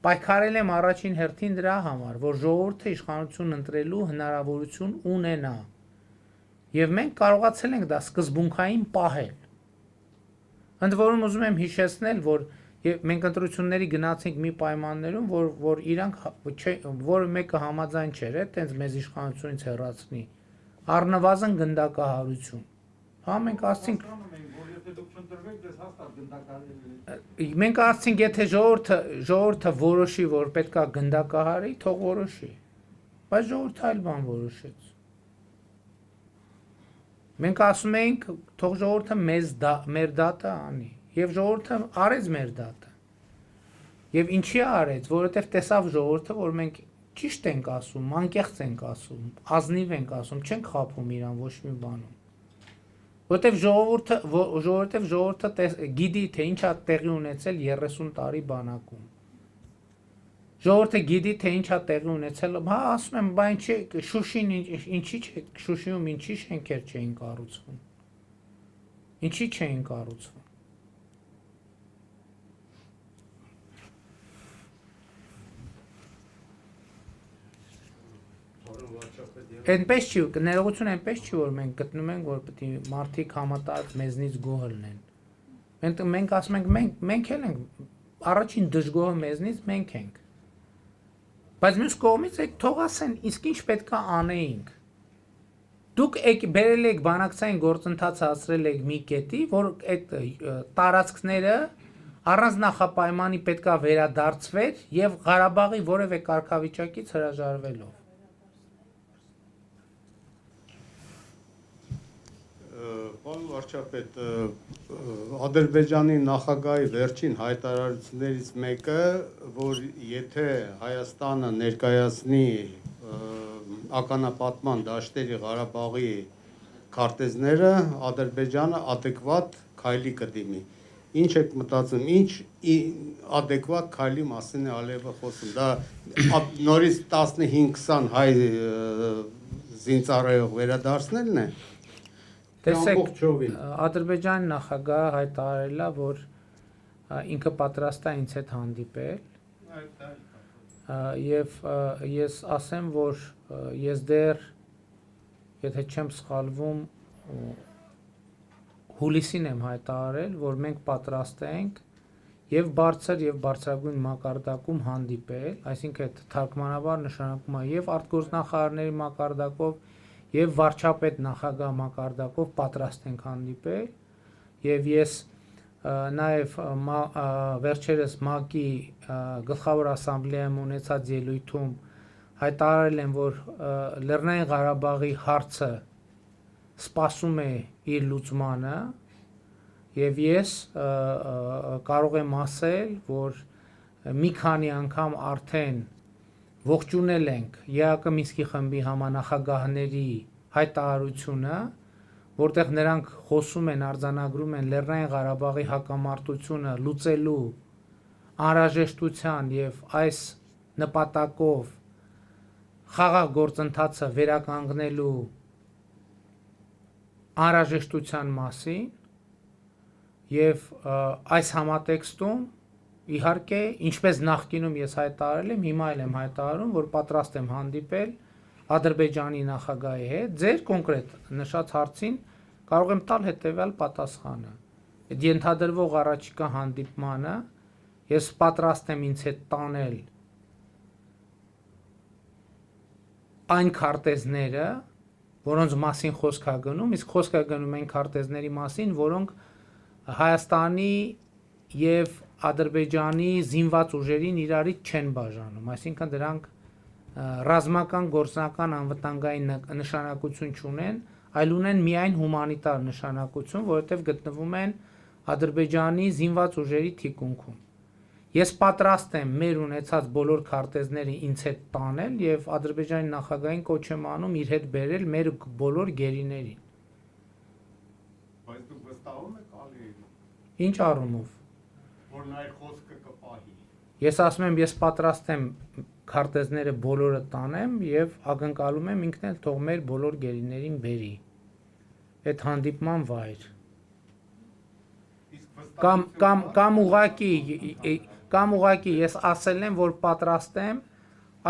պայքարել եմ առաջին հերթին դրա համար, որ ժողովուրդը իշխանություն ընտրելու հնարավորություն ունենա։ Եվ մենք կարողացել ենք դա սկզբունքային պահել։ Ընդ որում ուզում եմ հիշեցնել, որ մենք ընտրությունների գնացինք մի պայմաններում, որ իրանք որը մեկը համաձայն չէր, այտենց մեզ իշխանությունից հեռացնի։ Առնվազն գնդակահարություն։ Հա մենք ասացինք Մենք ասացինք, եթե ժողովուրդը որոշի, որ պետքա գնդակահարի, թող որոշի, բայց ժողովուրդը այլ բան որոշեց։ Մենք ասում էինք, թող ժողովուրդը մեր դատը անի, եւ ժողովուրդը արեց մեր դատը։ Եվ ինչի արեց, որովհետեւ տեսավ ժողովուրդը, որ մենք ճիշտ ենք ասում, անկեղծ ենք ասում, ազնիվ ենք ասում, չենք խաբում իրան ոչ մի բանում։ Որտեվ ժողովուրդը գիտի, թե ինչ է տեղի ունեցել 30 տարի բանակում։ Ժողովուրդը գիտի, թե ինչ է տեղի ունեցել, հա, ասում եմ, բա Շուշին Շուշիում ինչի շենքեր չէին կառուցվում։ Ինչի չէին կառուցվում։ Այնպես չի, ներողություն այնպես չի, որ մենք գտնում ենք, որ պետք է մարդիկ համատարած մեզնից գոհ լինեն։ Մենք ասում ենք, մենք էլ ենք, առաջին դժգոհը մեզնից մենք ենք։ Բայց մյուս կողմից թող ասեն, իսկ ինչ պետք է անեինք։ Դուք բերել եք բանակցային գործընթաց հասցրել եք մի կետի, որ այդ տարածքները առանց նախապայմանի պետք է վերադարձվեր եւ Ղարաբաղի որևէ կարգավիճակից հրաժարվելով։ Պարոն վարչապետ, Ադրբեջանի նախագահի վերջին հայտարարություններից մեկը, որ եթե Հայաստանը ներկայացնի ականապատման դաշտերի Ղարաբաղի քարտեզները Ադրբեջանը adekvat քայլի կդիմի։ Ինչ եք մտածում, ինչ adekvat քայլի մասին է Ալիևը խոսում։ Դա նորից 15-20 հայ զինծառայող վերադարձնելն է։ Տեսեք, Ամբողջովին։ Ադրբեջանի նախագահը հայտարարել է, որ ինքը պատրաստ է ինձ հետ հանդիպել, եւ ես ասեմ, որ ես դեռ, եթե չեմ սխալվում, հուլիսին եմ հայտարարել, որ մենք պատրաստ ենք եւ բարձր եւ բարձրագույն մակարդակում հանդիպել, այսինքն այդ թարգմանաբար նշանակում է եւ արտգործնախարարների մակարդակով եւ վարչապետ նախագահ մակարդակով պատրաստ ենք հանդիպել եւ ես նաեւ վերջերս ՄԱԿ-ի գլխավոր ասամբլեայում ունեցած ելույթում հայտարարել եմ, որ Լեռնային Ղարաբաղի հարցը սպասում է իր լուծմանը եւ ես կարող եմ ասել, որ մի քանի անգամ արդեն ողջունել ենք ԵԱԿ Մինսկի խմբի համանախագահների հայտարարությունը, որտեղ նրանք խոսում են, արձանագրում են Լեռնային Ղարաբաղի հակամարտությունը լուծելու անհրաժեշտության եւ այս նպատակով խաղաղ գործընթացը վերականգնելու անհրաժեշտության մասին եւ այս համատեքստում իհարկե ինչպես նախկինում ես հայտարարել եմ, հիմա էլ եմ հայտարարում, որ պատրաստ եմ հանդիպել Ադրբեջանի նախագահի հետ ձեր կոնկրետ նշած հարցին կարող եմ տալ հետեւյալ պատասխանը։ Այդ ենթադրվող առաջիկա հանդիպմանը ես պատրաստ եմ ինձ հետ տանել այն քարտեզները, որոնց մասին խոսք է գնում, իսկ խոսք է գնում այն քարտեզների մասին, որոնք Հայաստանի եւ Ադրբեջանի զինված ուժերին իրարից չեն բաժանում, այսինքն դրանք ռազմական, գործնական, անվտանգային նշանակություն չունեն, այլ ունեն միայն հումանիտար նշանակություն, որովհետեւ գտնվում են Ադրբեջանի զինված ուժերի թիկունքում։ Ես պատրաստ եմ մեր ունեցած բոլոր քարտեզները ինձ հետ տանել եւ Ադրբեջանի նախագահին կոչ եմ անում իր հետ բերել մեր բոլոր գերիներին։ Բայց դուք վստահում եք Ալիևին, Ինչ առումով։ որ նա իր խոսքը կպահի։ Ես ասում եմ, ես պատրաստ եմ քարտեզները բոլորը տանեմ եւ ակնկալում եմ ինքն էլ թող մեր բոլոր գերիներին բերի այդ հանդիպման վայր։ Կամ ուղղակի ես ասել եմ, որ պատրաստ եմ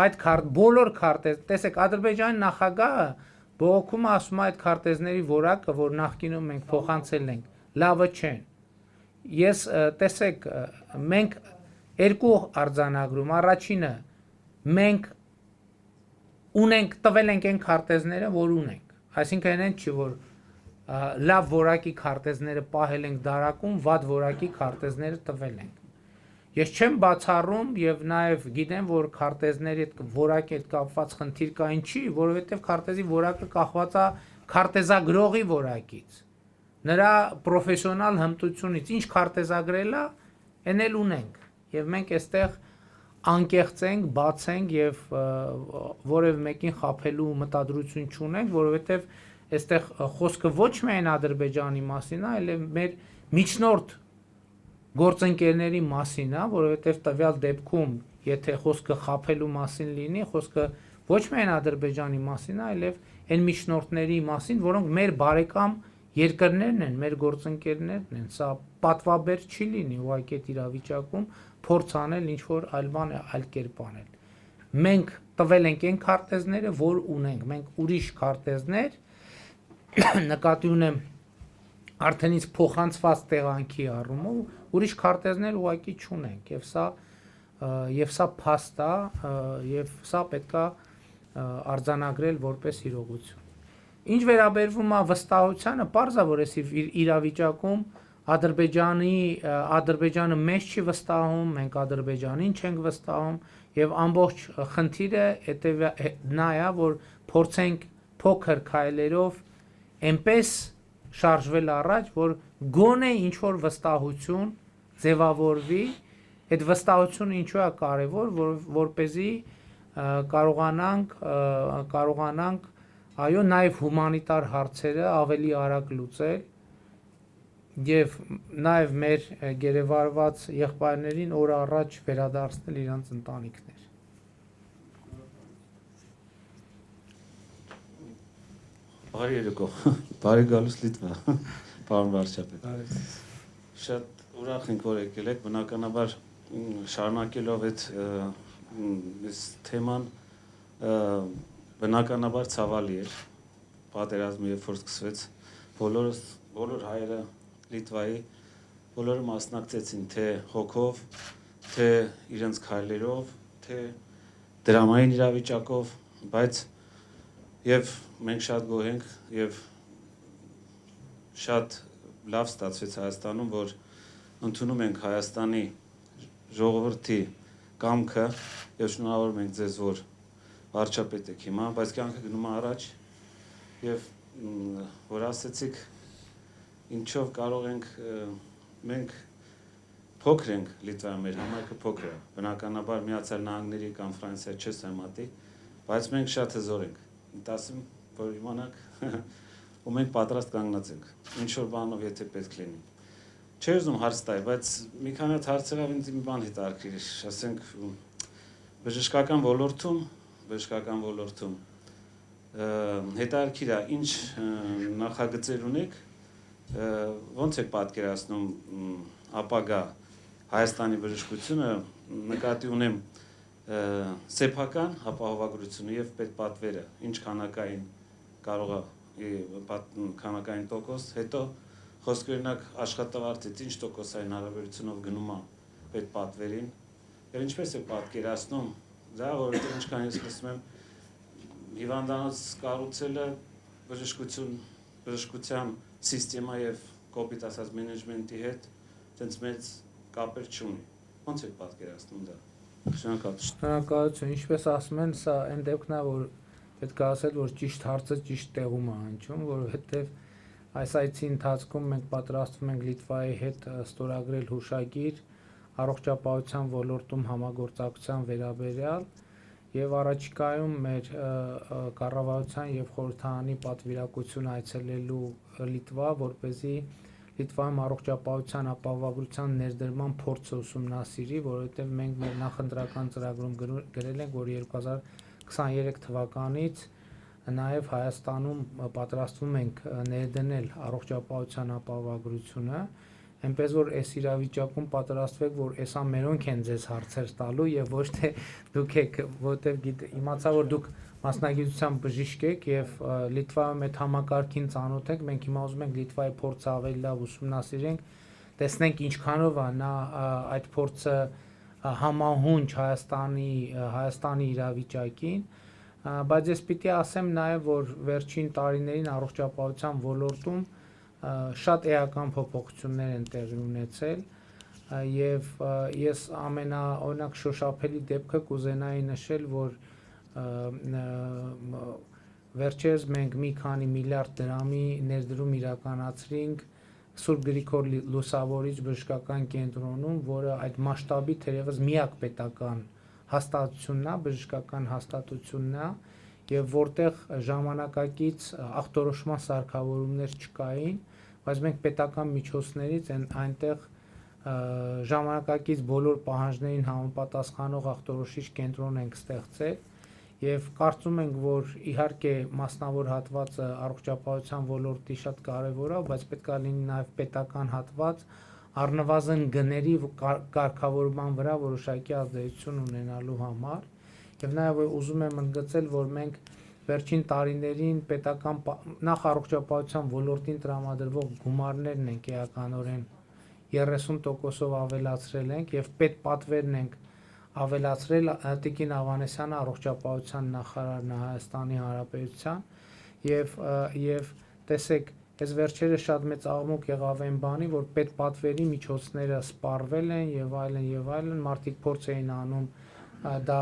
այդ բոլոր քարտեզ, տեսեք, Ադրբեջանի նախագահը բողոքում ասում է այդ քարտեզների որակը, որ նախկինում մենք փոխանցել ենք, լավը չեն։ Ես տեսեք, մենք երկու արձանագրում, առաջինը մենք ունենք, տվել ենք այն քարտեզները, որ ունենք, այսինքն այն չի, որ լավ որակի քարտեզները պահել ենք դարակում, վատ որակի քարտեզները տվել ենք։ Ես չեմ բացառում եւ նաեւ գիտեմ, որ քարտեզների հետ որակի հետ կապված խնդիր կա, ինչի, որովհետեւ քարտեզի որակը կախված է քարտեզագրողի որակից, նրա պրոֆեսիոնալ հմտությունից, ինչ քարտեզագրել է, այն էլ ունենք եւ մենք այստեղ անկեղծ ենք, բաց ենք եւ որևէ մեկին խաբելու մտադրություն չունենք, որովհետեւ այստեղ խոսքը ոչ միայն Ադրբեջանի մասին է, այլև մեր միջնորդ գործընկերների մասին է, որովհետև տվյալ դեպքում, եթե խոսքը խաբելու մասին լինի, խոսքը ոչ միայն Ադրբեջանի մասին է, այլև այն միջնորդների մասին, որոնք մեր բարեկամ երկրներն են, մեր գործընկերներն են, սա պատվաբեր չի լինի ուղղակի այդ իրավիճակում փորձ անել ինչ որ այլ բան այլ կերպ անել։ Մենք տվել ենք այն քարտեզները, որ ունենք, մենք ուրիշ քարտեզներ նկատի ունեմ արդեն իսկ փոխանցված տեղանքի առումով ուրիշ քարտեզներ ուղղակի չունենք եւ սա փաստ է եւ սա պետքա արձանագրել որպես իրողություն։ Ինչ վերաբերվում է վստահությանը, պարզ է, որ այս իրավիճակում Ադրբեջանը մեզ չի վստահում, մենք Ադրբեջանին չենք վստահում եւ ամբողջ խնդիրը նա է, որ փորձենք փոքր քայլերով այնպես շարժվել առաջ, որ գոնե ինչ որ վստահություն ձևավորվի, այդ վստահությունը ինչու է կարևոր, որպեսզի կարողանանք այո նաև հումանիտար հարցերը ավելի արագ լուծել եւ նաև մեր գերեվարված եղբայրներին օր առաջ վերադարձնել իրենց ընտանիքներ։ Բարի երեկո, բարի գալուս Լիտվա, պարոն վարչապետ։ Շատ ուրախ ենք, որ եկել եք, բնականաբար շարունակելով այդ թեման բնականաբար ցավալի էր, պատերազմը երբ որ սկսվեց, բոլոր հայերը Լիտվայի, բոլորը մասնակցեցին թե հոգով, թե իրենց քայլերով, թե դրամային իրավիճակով, բայց եւ մենք շատ գոհ ենք եւ շատ լավ ստացվեց Հայաստանում, որ ընդունում ենք Հայաստանի ժողովրդի կամքը եւ շնորհավորում ենք ձեզ, որ վարչապետ եք հիմա, բայց կյանքը գնում է առաջ եւ որ ասեցիք ինչով կարող ենք մենք փոքր ենք Լիտվայում, մեր համայնքը փոքր է, բնականաբար Միացյալ Նահանգների կամ Ֆրանսիա չես համատի, բայց մենք շատ հզոր ենք, ասեմ, որ իմանաք ու մենք պատրաստ կանգնած ենք, ինչ որ բանով եթե պետք լինի։ Չէ ուզում հարց տալ, բայց մի քանի հատ հարցերով ինձ մի բան հետաքրքիր, ասենք բժշկական ոլորտում հետաքրքիր է, ինչ նախագծեր ունեք, ոնց եք պատկերացնում ապագա Հայաստանի բժշկությունը, նկատի ունեմ սեփական ապահովագրությունը եւ պետպատվերը, ինչ քանակային կարող է քանակային տոկոս, հետո խոսքը օրինակ աշխատավարձից ինչ տոկոսային հարաբերությունով գնում է պետպատվերին, եւ ինչպես է պատկերացնում դա, որովհետեւ ինչքան ես լսում եմ հիվանդանոց կառուցելը բժշկության սիստեմա եւ կոպիտ ասած մենեջմենտի հետ այդպես մեծ կապեր չունի։ Ոնց է պատկերացնում դա։ Շնորհակալություն, ինչպես ասում են, սա այն դեպքն է, որ պետք է ասել, որ ճիշտ հարցը ճիշտ տեղում է հնչում, որովհետեւ այս այցի ընթացքում մենք պատրաստվում ենք Լիտվայի հետ ստորագրել հուշագիր առողջապահության ոլորտում համագործակցության վերաբերյալ եւ առաջիկայում մեր կառավարության եւ խորհրդարանի պատվիրակություն այցելելու Լիտվա, որպեսզի Լիտվայում առողջապահության ապահովագրության ներդրման փորձը ուսումնասիրի, որովհետեւ մենք մեր նախընտրական ծրագրում գրել ենք, որ 2023 թվականից նաև Հայաստանում պատրաստվում ենք ներդնել առողջապահության ապահովագրությունը, այնպես որ այս իրավիճակում պատրաստվեք, որ էսա մերոնք են ձեզ հարցեր տալու եւ ոչ թե դուք եք, որտեվ իմացա որ դուք մասնագիտությամբ բժիշկ եք եւ Լիտվայում այդ համակարգին ծանոթ եք, մենք հիմա ուզում ենք Լիտվայի փորձը ավելի լավ ուսումնասիրենք, տեսնենք ինչքանով է նա այդ փորձը համահունչ Հայաստանի իրավիճակին, բայց ես պիտի ասեմ նաև, որ վերջին տարիներին առողջապահության ոլորտում շատ էական փոփոխություններ են տեղի ունեցել եւ ես օրինակ շոշափելի դեպքը կուզենայի նշել, որ վերջերս մենք մի քանի միլիարդ դրամի ներդրում իրականացրինք Սուրբ Գրիգոր Լուսավորիչ բժշկական կենտրոնում, որը այդ մասշտաբի թերևս միակ պետական հաստատությունն է, բժշկական հաստատությունն է, եւ որտեղ ժամանակակից ախտորոշման սարքավորումներ չկային, բայց մենք պետական միջոցներից այնտեղ ժամանակակից բոլոր պահանջներին համապատասխանող ախտորոշիչ կենտրոն ենք ստեղծել եւ կարծում ենք, որ իհարկե մասնավոր հատվածը առողջապահության ոլորտի շատ կարեւոր է, բայց պետք է լինի նաեւ պետական հատված առնվազն գների կարգավորման վրա որոշակի ազդեցություն ունենալու համար եւ նաեւ ուզում եմ ընդգծել, որ մենք վերջին տարիներին պետական նախ առողջապահության ոլորտին տրամադրվող գումարներն ենք էականորեն 30%-ով ավելացրել ենք եւ պետպատվերն ենք ավելացրել Տիկին Ավանեսյանը առողջապահության նախարարն Հայաստանի Հանրապետության եւ տեսեք Այս վերջերս շատ մեծ աղմուկ եղավ այն բանի, որ պետպատվերի միջոցները սպառվել են եւ այլն, մարդիկ փորձ էին անում դա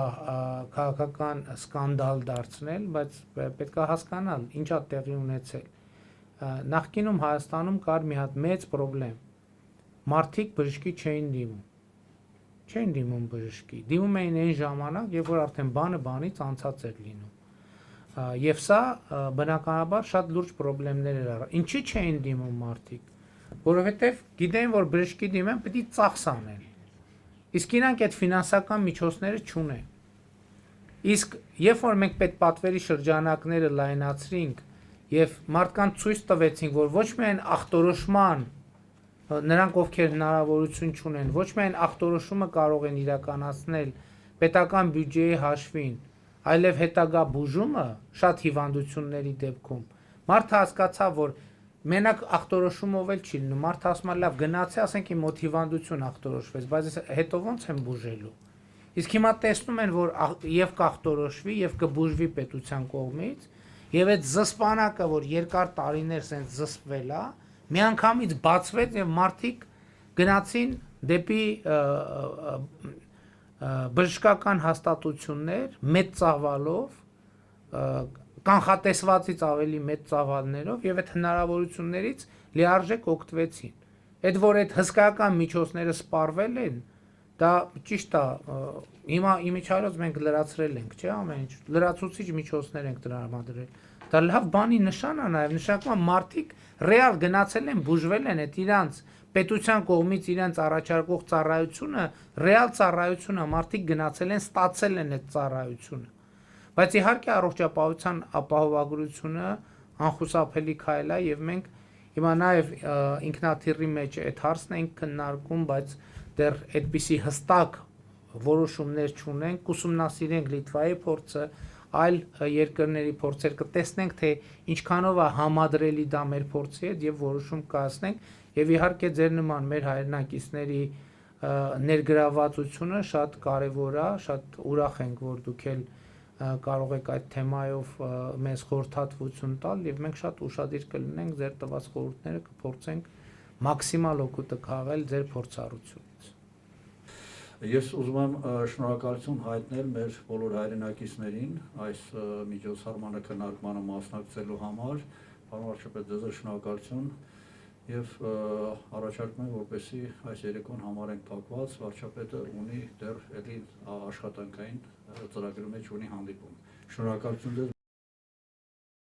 քաղաքական սկանդալ դարձնել, բայց պետք է հասկանալ, ինչ է տեղի ունեցել։ Նախկինում Հայաստանում կար մի հատ մեծ խնդրեմ։ Մարդիկ բժշկի չէին դիմում։ Չէին դիմում բժշկի, դիմում էին այն ժամանակ, երբ որ արդեն բանը բանից անցած էր լինում։ Եվ սա բնականաբար շատ լուրջ խնդիրներ էր առ։ Ինչի չէին դիմում մարդիկ, որովհետև գիտեն, որ բժշկի դիմեն պետք է ծախս անեն։ Իսկ իրանք այդ ֆինանսական միջոցները չունեն։ Իսկ երբ որ մենք պետպատվերի շրջանակները լայնացրինք եւ մարդկանց ցույց տվեցինք, որ ոչ միայն ախտորոշման նրանք ովքեր հնարավորություն չունեն, ոչ միայն ախտորոշումը կարող են իրականացնել պետական բյուջեի հաշվին, այլև հետագա բուժումը շատ հիվանդությունների դեպքում, մարդը հասկացավ, որ մենակ ախտորոշումով էլ չի լինում, մարդը ասում է լավ գնացի, ասենք իմ մոտ հիվանդություն ախտորոշվեց, բայց հետո ոնց եմ բուժելու։ Իսկ հիմա տեսնում են, որ եւ կախտորոշվի եւ կբուժվի պետության կողմից, եւ այդ զսպանակը, որ երկար տարիներ սենց զսպվել է, միանգամից բացվեց եւ մարդիկ գնացին դեպի բժշկական հաստատություններ մեծ ծավալով, կանխատեսվածից ավելի մեծ ծավալներով եւ այդ հնարավորություններից լիարժեք օգտվեցին։ Այդ որ այդ հսկայական միջոցները սպառվել են, դա ճիշտ է, հիմա իմիջիայլոց մենք լրացրել ենք, չէ՞, ամեն ինչ, լրացուցիչ միջոցներ ենք տրամադրել։ Դա լավ բանի նշան է նաեւ, նշանակում է մարդիկ ռեալ գնացել են, բուժվել են, այդ իրանց պետության կողմից իրենց առաջարկող ծառայությունը, ռեալ ծառայությունը, մարդիկ գնացել են, ստացել են այդ ծառայությունը։ Բայց իհարկե առողջապահության ապահովագրությունը անխուսափելի քայլ է եւ մենք հիմա նաեւ ինքնաթիռի մեջ այդ հարցն ենք քննարկում, բայց դեռ այդպիսի հստակ որոշումներ չունենք, կուսումնասիրենք Լիտվայի փորձը, այլ երկրների փորձեր կտեսնենք, թե ինչքանով է համադրելի դա մեր փորձի հետ եւ որոշում կայացնենք եւ իհարկե ձեր նման մեր հայրենակիցների ներգրավվածությունը շատ կարեւոր է, շատ ուրախ ենք, որ դուք էլ կարող եք այդ թեմայով մեզ խորհրդատվություն տալ եւ մենք շատ ուշադիր կլինենք ձեր տված խորհուրդները կփորձենք մաքսիմալ օգուտը քաղել ձեր փորձառությունից։ Ես ուզում եմ շնորհակալություն հայտնել մեր բոլոր հայրենակիցներին այս միջոցառմանը քննարկմանը մասնակցելու համար։ Պարոն վարչապետ, ձեզ շնորհակալություն եւ առաջարկում եմ, որպեսզի այս երեկոն համարենք փակված, վարչապետը ունի դեռ էլի աշխատանքային ծրագրի մեջ ունի հանդիպում։ Շնորհակալություն ձեզ։